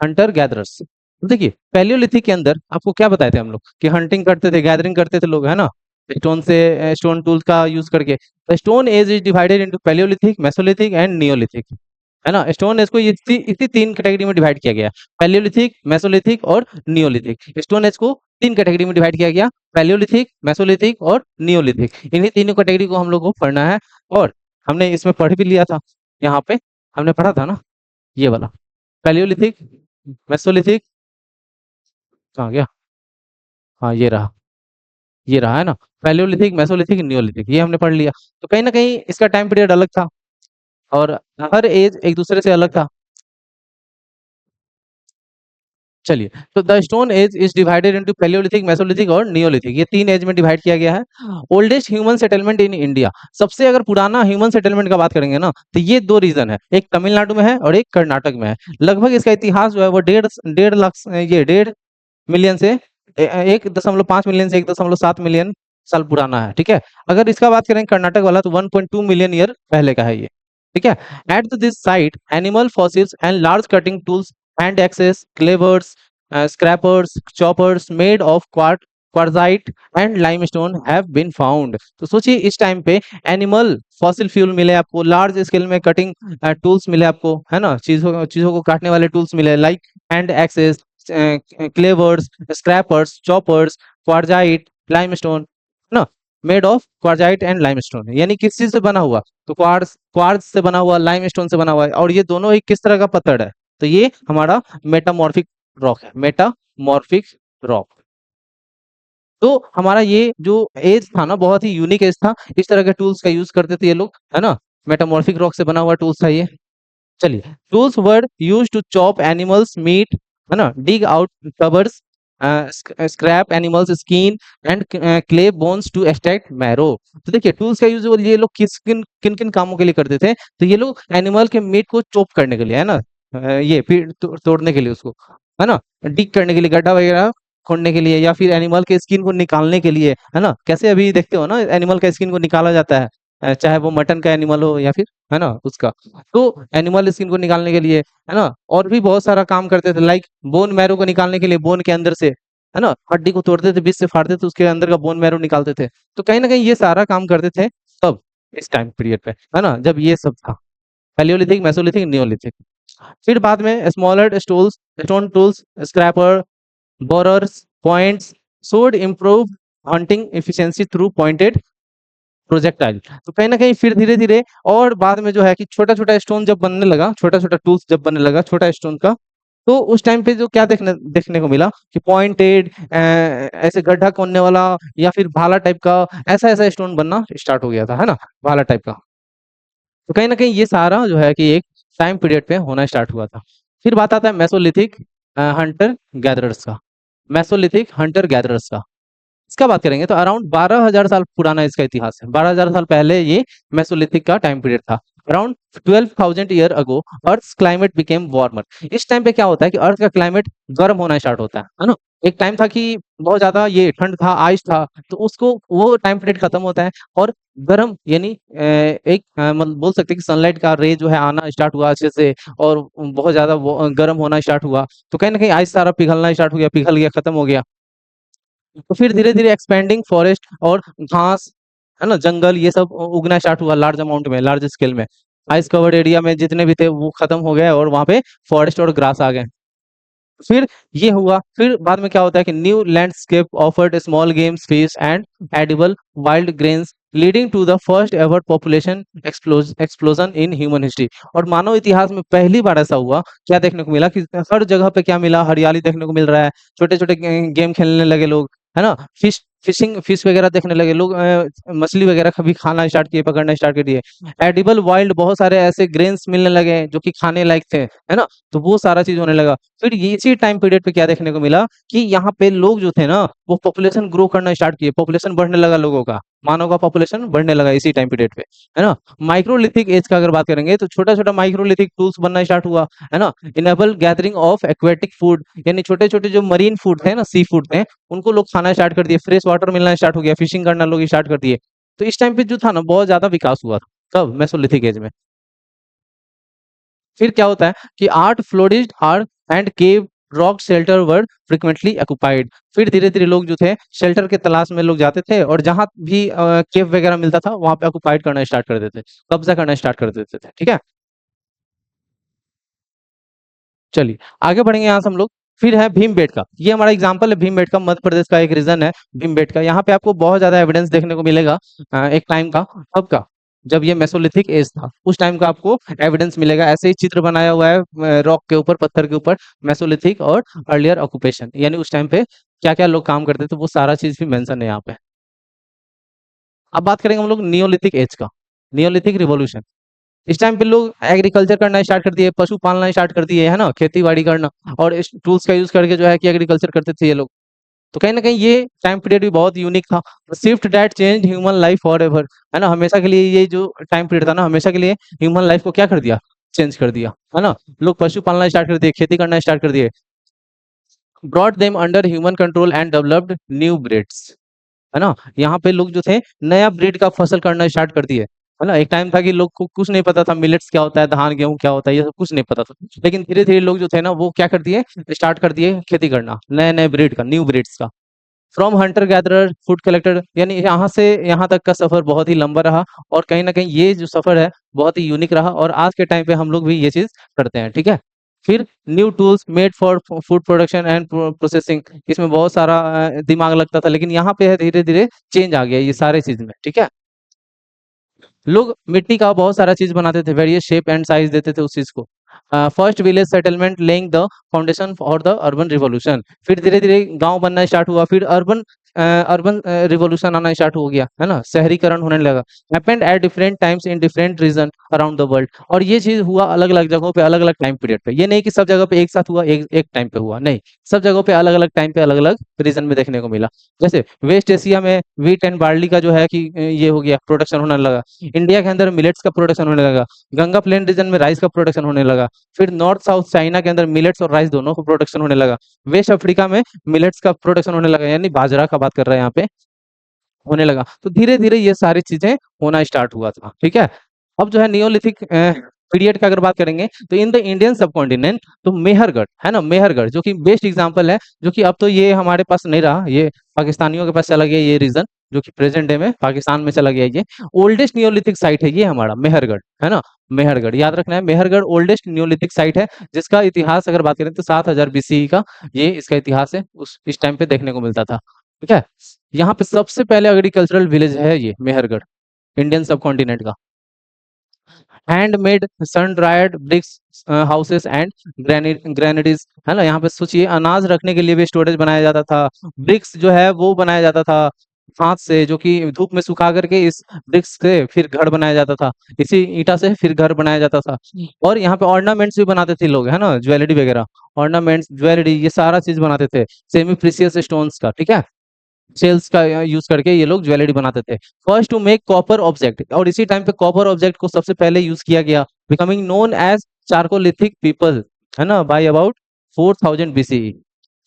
Hunter gatherers. देखिए पैलियोलिथिक के अंदर आपको क्या बताए थे हम लोग कि हंटिंग करते थे, गैदरिंग करते थे लोग, है ना, स्टोन टूल्स का यूज करके। Stone age is divided into Palaeolithic, Mesolithic and Neolithic, है ना। स्टोन एज को इसी इसी तीन कैटेगरी में डिवाइड किया गया, पैलियोलिथिक, मेसोलिथिक और नियोलिथिक। स्टोन एज को तीन कैटेगरी में डिवाइड किया गया, पैलियोलिथिक, मेसोलिथिक और नियोलिथिक। इन्हीं तीनों कैटेगरी को हम लोग को पढ़ना है। और हमने इसमें पढ़ भी लिया था, यहाँ पे हमने पढ़ा था ना, ये वाला पैलियोलिथिक, मेसोलिथिक, कहाँ गया, हाँ ये रहा है ना, पैलियोलिथिक, मेसोलिथिक, नियोलिथिक, ये हमने पढ़ लिया। तो कहीं ना कहीं इसका टाइम पीरियड अलग था और हर एज एक दूसरे से अलग था। चलिए, तो the stone age is divided into Palaeolithic, Mesolithic और नियोलिथिक, ये तीन एज में डिवाइड किया गया है। Oldest human settlement in India, सबसे अगर पुराना ह्यूमन सेटलमेंट का बात करेंगे ना, तो ये दो रीजन है, एक तमिलनाडु में है और एक कर्नाटक में है। लगभग इसका इतिहास जो है वो डेढ़ डेढ़ लाख, ये 1.5 मिलियन से 1.5 मिलियन से 1.7 मिलियन साल पुराना है। ठीक है, अगर इसका बात करें कर्नाटक वाला, तो 1.2 मिलियन ईयर पहले का है ये। ठीक है, at this site animal fossils and large cutting tools, hand axes, cleavers, scrapers, choppers made of quartzite and limestone have been found. तो सोचिए, इस टाइम पे एनिमल फॉसिल फ्यूल मिले आपको, लार्ज स्केल में कटिंग टूल्स मिले आपको, है ना, चीजों चीजों को काटने वाले टूल्स मिले, like hand axes, cleavers, scrapers, choppers, quartzite, limestone, ना, made of quartzite and limestone, यानी किस चीज से बना हुआ, तो क्वार्ट्ज से बना हुआ, लाइमस्टोन से बना हुआ है। और ये दोनों ही किस तरह का पत्थर है, तो ये हमारा मेटामॉर्फिक रॉक है, मेटामॉर्फिक रॉक। तो हमारा ये जो एज था ना, बहुत ही यूनिक एज था, इस तरह के टूल्स का यूज करते थे ये लोग, है ना, मेटामॉर्फिक रॉक से बना हुआ टूल्स था ये। चलिए, tools were use to chop animals meat, है ना, dig out covers, scrap animals skin and clay bones to extract marrow. तो देखिए, टूल्स का यूज ये लोग किन किन किन कामों के लिए करते थे, तो ये लोग एनिमल के मीट को चॉप करने के लिए, है ना, ये पीट तोड़ने के लिए उसको, है ना, डिग करने के लिए, गड्ढा वगैरह खोदने के लिए, या फिर एनिमल के स्किन को निकालने के लिए, है ना, कैसे अभी देखते हो ना, एनिमल का स्किन को निकाला जाता है, चाहे वो मटन का एनिमल हो या फिर, है ना, उसका। तो एनिमल स्किन को निकालने के लिए, है ना, और भी बहुत सारा काम करते थे, लाइक बोन मैरो को निकालने के लिए, बोन के अंदर से, है ना, हड्डी को तोड़ते थे, बीच से फाड़ते थे, उसके अंदर का बोन मैरो निकालते थे। तो कहीं ना कहीं ये सारा काम करते थे तब, इस टाइम पीरियड पे, है ना, जब ये सब था, पैलियोलिथिक, मेसोलिथिक, नियोलिथिक। फिर बाद में smaller stools, stone tools, scraper, borers, points, showed improve hunting efficiency through pointed projectile. तो कहीं ना कहीं फिर धीरे धीरे, और बाद में जो है कि छोटा छोटा स्टोन जब बनने लगा, छोटा छोटा टूल्स जब बनने लगा छोटा स्टोन का, तो उस टाइम पे जो क्या देखने देखने को मिला कि पॉइंटेड, ऐसे गड्ढा खोदने वाला, या फिर भाला टाइप का, ऐसा ऐसा स्टोन बनना स्टार्ट हो गया था, है ना, भाला टाइप का। तो कहीं ना कहीं ये सारा जो है कि एक टाइम पीरियड पे होना स्टार्ट हुआ था। फिर बात आता है मेसोलिथिक हंटर गैदरर्स का, मेसोलिथिक हंटर गैदरर्स का। इसका बात करेंगे तो अराउंड 12,000 साल पुराना इसका इतिहास है, 12,000 साल पहले ये मेसोलिथिक का टाइम पीरियड था। अराउंड 12,000 ईयर अगो अर्थ क्लाइमेट बिकेम वार्मर। इस टाइम पे क्या होता है कि अर्थ का क्लाइमेट गर्म होना स्टार्ट होता है ना। एक टाइम था कि बहुत ज्यादा ये ठंड था, आइस था, तो उसको वो टाइम पीरियड खत्म होता है, और गर्म यानी एक मतलब बोल सकते हैं कि सनलाइट का रे जो है आना स्टार्ट हुआ अच्छे से, और बहुत ज्यादा गर्म होना स्टार्ट हुआ। तो कहीं ना कहीं आइस सारा पिघलना स्टार्ट हो गया, पिघल गया, खत्म हो गया। तो फिर धीरे धीरे एक्सपेंडिंग फॉरेस्ट और घास, है ना, जंगल, ये सब उगना स्टार्ट हुआ लार्ज अमाउंट में, लार्ज स्केल में। आइस कवर्ड एरिया में जितने भी थे वो खत्म हो गए, और वहां पे फॉरेस्ट और ग्रास आ गए। फिर ये हुआ, फिर बाद में क्या होता है कि new landscape offered small games, fish and edible wild grains, leading to the first ever population explosion in human history. और मानव इतिहास में पहली बार ऐसा हुआ, क्या देखने को मिला कि हर जगह पे क्या मिला, हरियाली देखने को मिल रहा है, छोटे छोटे गेम खेलने लगे लोग, है ना, फिश वगैरह देखने लगे लोग, मछली वगैरह कभी खाना स्टार्ट किए, पकड़ना स्टार्ट कर दिए। एडिबल वाइल्ड, बहुत सारे ऐसे ग्रेन्स मिलने लगे जो कि खाने लायक थे, है ना, तो वो सारा चीज होने लगा। फिर ये इसी टाइम पीरियड पे क्या देखने को मिला कि यहाँ पे लोग जो थे ना, वो पॉपुलेशन ग्रो करना स्टार्ट किए, पॉपुलेशन बढ़ने लगा लोगों का, मानव का पॉपुलेशन बढ़ने लगा इसी टाइम पीरियड पे, है ना। माइक्रोलिथिक एज का अगर बात करेंगे, तो छोटा छोटा माइक्रोलिथिक टूल्स बनना स्टार्ट हुआ, है ना। Enable gathering of aquatic food, यानी छोटे छोटे जो मरीन फूड थे ना, सी फूड थे, उनको लोग खाना स्टार्ट कर दिए, फ्रेश वाटर मिलना स्टार्ट हो गया, फिशिंग करना लोग स्टार्ट कर दिए। तो इस टाइम पे जो था ना, बहुत ज्यादा विकास हुआ था, कब, मेसोलिथिक एज में। फिर क्या होता है कि art flourished, art and cave rock shelter were frequently occupied. फिर धीरे धीरे लोग जो थे शेल्टर के तलाश में लोग जाते थे, और जहां भी केव वगैरह मिलता था वहां पे ऑक्युपाइड करना स्टार्ट कर देते, कब्जा करना स्टार्ट कर देते थे। ठीक है, चलिए आगे बढ़ेंगे यहाँ से हम लोग। फिर है भीमबेटका, ये हमारा एग्जाम्पल है भीमबेटका, मध्य प्रदेश का एक रीजन है भीमबेटका। यहाँ पे आपको बहुत ज्यादा एविडेंस देखने को मिलेगा एक टाइम का, कब का, जब ये मेसोलिथिक एज था उस टाइम का आपको एविडेंस मिलेगा। ऐसे ही चित्र बनाया हुआ है रॉक के ऊपर, पत्थर के ऊपर, मेसोलिथिक और अर्लियर ऑक्यूपेशन, यानी उस टाइम पे क्या क्या लोग काम करते थे वो सारा चीज भी मेंशन है यहाँ पे। अब बात करेंगे हम लोग नियोलिथिक एज का, नियोलिथिक रिवॉल्यूशन। इस टाइम पे लोग एग्रीकल्चर करना स्टार्ट कर दिए, पशु पालना स्टार्ट कर दिए, है ना, खेती बाड़ी करना, और इस टूल्स का यूज करके जो है कि एग्रीकल्चर करते थे ये लोग। तो कहीं ना कहीं ये टाइम पीरियड भी बहुत यूनिक था। Shift that change human life for ever, है ना, हमेशा के लिए ये जो टाइम पीरियड था ना, हमेशा के लिए ह्यूमन लाइफ को क्या कर दिया, चेंज कर दिया, है ना। लोग पशु पालना स्टार्ट कर दिए, खेती करना स्टार्ट कर दिए, brought them under human control and developed new breeds, है ना। यहाँ पे लोग जो थे नया ब्रीड का फसल करना स्टार्ट कर दिए, है ना। एक टाइम था कि लोग को कुछ नहीं पता था, मिलेट्स क्या होता है, धान गेहूं क्या होता है, ये सब कुछ नहीं पता था। लेकिन धीरे धीरे लोग जो थे ना वो क्या कर दिए, स्टार्ट कर दिए खेती करना, नए नए ब्रीड का, न्यू ब्रीड्स का। From Hunter gatherer food collector, यानी यहाँ से यहाँ तक का सफर बहुत ही लंबा रहा, और कहीं ना कहीं ये जो सफर है बहुत ही यूनिक रहा, और आज के टाइम पे हम लोग भी ये चीज करते हैं, ठीक है। फिर new tools made for food production and processing, इसमें बहुत सारा दिमाग लगता था, लेकिन यहाँ पे है धीरे धीरे चेंज आ गया ये सारे चीज में, ठीक है। लोग मिट्टी का बहुत सारा चीज बनाते थे, वेरियस शेप एंड साइज देते थे उस चीज को। First village settlement laying the foundation for the urban revolution, फिर धीरे धीरे गांव बनना स्टार्ट हुआ, फिर अर्बन अर्बन रिवॉल्यूशन आना स्टार्ट हो गया, है ना, शहरीकरण होने लगा। Happened at different times in different region around the world, और ये चीज हुआ अलग अलग जगहों पे अलग अलग टाइम पीरियड पे, ये नहीं कि सब जगह पे एक साथ हुआ, एक टाइम पे हुआ, नहीं, सब जगहों पे अलग अलग टाइम पे अलग अलग रीजन में देखने को मिला। जैसे वेस्ट एशिया में वीट एंड बार्ली का जो है कि ये हो गया, प्रोडक्शन होने लगा। इंडिया के अंदर मिलेट्स का प्रोडक्शन होने लगा। गंगा प्लेन रीजन में राइस का प्रोडक्शन होने लगा। फिर नॉर्थ साउथ चाइना के अंदर मिलेट्स और राइस दोनों का प्रोडक्शन होने लगा। वेस्ट अफ्रीका में मिलेट्स का प्रोडक्शन होने लगा, यानी बाजरा का बात कर रहे हैं यहाँ पे, होने लगा। तो धीरे धीरे ये सारी चीजें होना स्टार्ट हुआ था, ठीक है। अब जो है नियोलिथिक पीरियड का अगर बात करेंगे तो इन द इंडियन सब कॉन्टिनेंट, तो मेहरगढ़, है ना, मेहरगढ़ जो कि बेस्ट एग्जांपल है, जो कि अब तो ये हमारे पास नहीं रहा, ये पाकिस्तानियों के पास चला गया ये रीजन, जो कि प्रेजेंट डे में पाकिस्तान में चला गया। ये ओल्डेस्ट नियोलिथिक साइट है ये हमारा मेहरगढ़, है ना। मेहरगढ़ याद रखना है, मेहरगढ़ ओल्डेस्ट नियोलिथिक साइट है, जिसका इतिहास अगर बात करें तो 7000 बीसीई का ये इसका इतिहास है, उस इस टाइम पे देखने को मिलता था, ठीक है। यहाँ पे सबसे पहले एग्रीकल्चरल विलेज है ये मेहरगढ़, इंडियन सब कॉन्टिनेंट का। Handmade sun dried bricks houses and granaries, है ना। यहाँ पे सोचिए अनाज रखने के लिए भी स्टोरेज बनाया जाता था। ब्रिक्स जो है वो बनाया जाता था हाथ से, जो कि धूप में सुखा करके इस ब्रिक्स से फिर घर बनाया जाता था, इसी ईटा से फिर घर बनाया जाता था। और यहाँ पे ऑर्नामेंट्स भी बनाते थे लोग, है ना, ज्वेलरी वगैरह, ऑर्नामेंट्स ज्वेलरी ये सारा चीज बनाते थे, सेमी प्रीसियस स्टोन्स का, ठीक है, सेल्स का यूज करके ये लोग ज्वेलरी बनाते थे। First to make copper object, और इसी टाइम पे कॉपर ऑब्जेक्ट को सबसे पहले यूज किया गया, becoming known as chalcolithic people, है ना, by about 4000 BCE.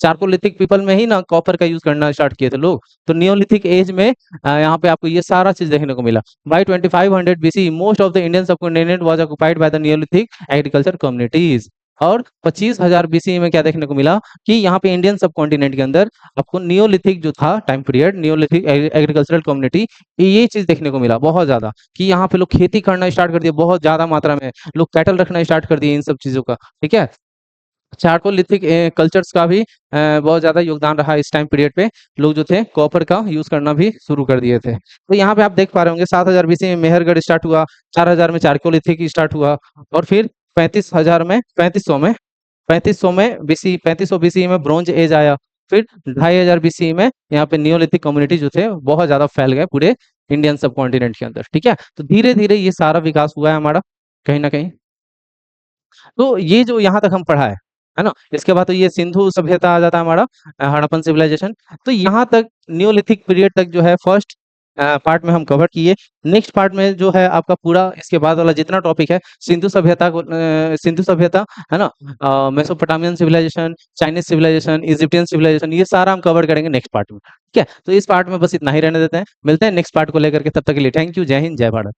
Chalcolithic people में ही ना कॉपर का यूज करना स्टार्ट किए थे लोग। तो नियोलिथिक एज में यहाँ पे आपको ये सारा चीज देखने को मिला। By 2500 BC most of the Indian subcontinent was occupied by the neolithic agriculture communities. और 25,000 बीसी में क्या देखने को मिला कि यहाँ पे इंडियन सब कॉन्टिनेंट के अंदर आपको नियोलिथिक जो था time period, Neolithic agricultural community, ये चीज देखने को मिला बहुत ज्यादा, कि यहाँ पे लोग खेती करना स्टार्ट कर दिए बहुत ज्यादा मात्रा में, लोग कैटल रखना स्टार्ट कर दिए इन सब चीजों का, ठीक है। चारकोलिथिक कल्चर्स का भी बहुत ज्यादा योगदान रहा इस टाइम पीरियड पे, लोग जो थे कॉपर का यूज करना भी शुरू कर दिए थे। तो यहाँ पे आप देख पा रहे होंगे 7000 बीसी में मेहरगढ़ स्टार्ट हुआ, 4000 में चारकोलिथिक स्टार्ट हुआ, और फिर 35,000 में 3500 में बीसी 3500 बीसी में ब्रोंज एज आया। फिर 2500 बीसी में यहाँ पे नियोलिथिक कम्युनिटी जो थे बहुत ज्यादा फैल गए पूरे इंडियन सब कॉन्टिनेंट के अंदर, ठीक है। तो धीरे धीरे ये सारा विकास हुआ है हमारा कहीं ना कहीं। तो ये जो यहाँ तक हम पढ़ा है ना, इसके बाद तो ये सिंधु सभ्यता आ जाता है हमारा, हड़प्पन सिविलाइजेशन। तो यहाँ तक न्योलिथिक पीरियड तक जो है फर्स्ट पार्ट में हम कवर किए। नेक्स्ट पार्ट में जो है आपका पूरा इसके बाद वाला जितना टॉपिक है, सिंधु सभ्यता को सिंधु सभ्यता, है ना, Mesopotamian civilisation, Chinese civilisation, Egyptian civilisation, ये सारा हम कवर करेंगे नेक्स्ट पार्ट में, ठीक है। तो इस पार्ट में बस इतना ही रहने देते हैं, मिलते हैं नेक्स्ट पार्ट को लेकर के, तब तक के लिए थैंक यू, जय हिंद, जय भारत।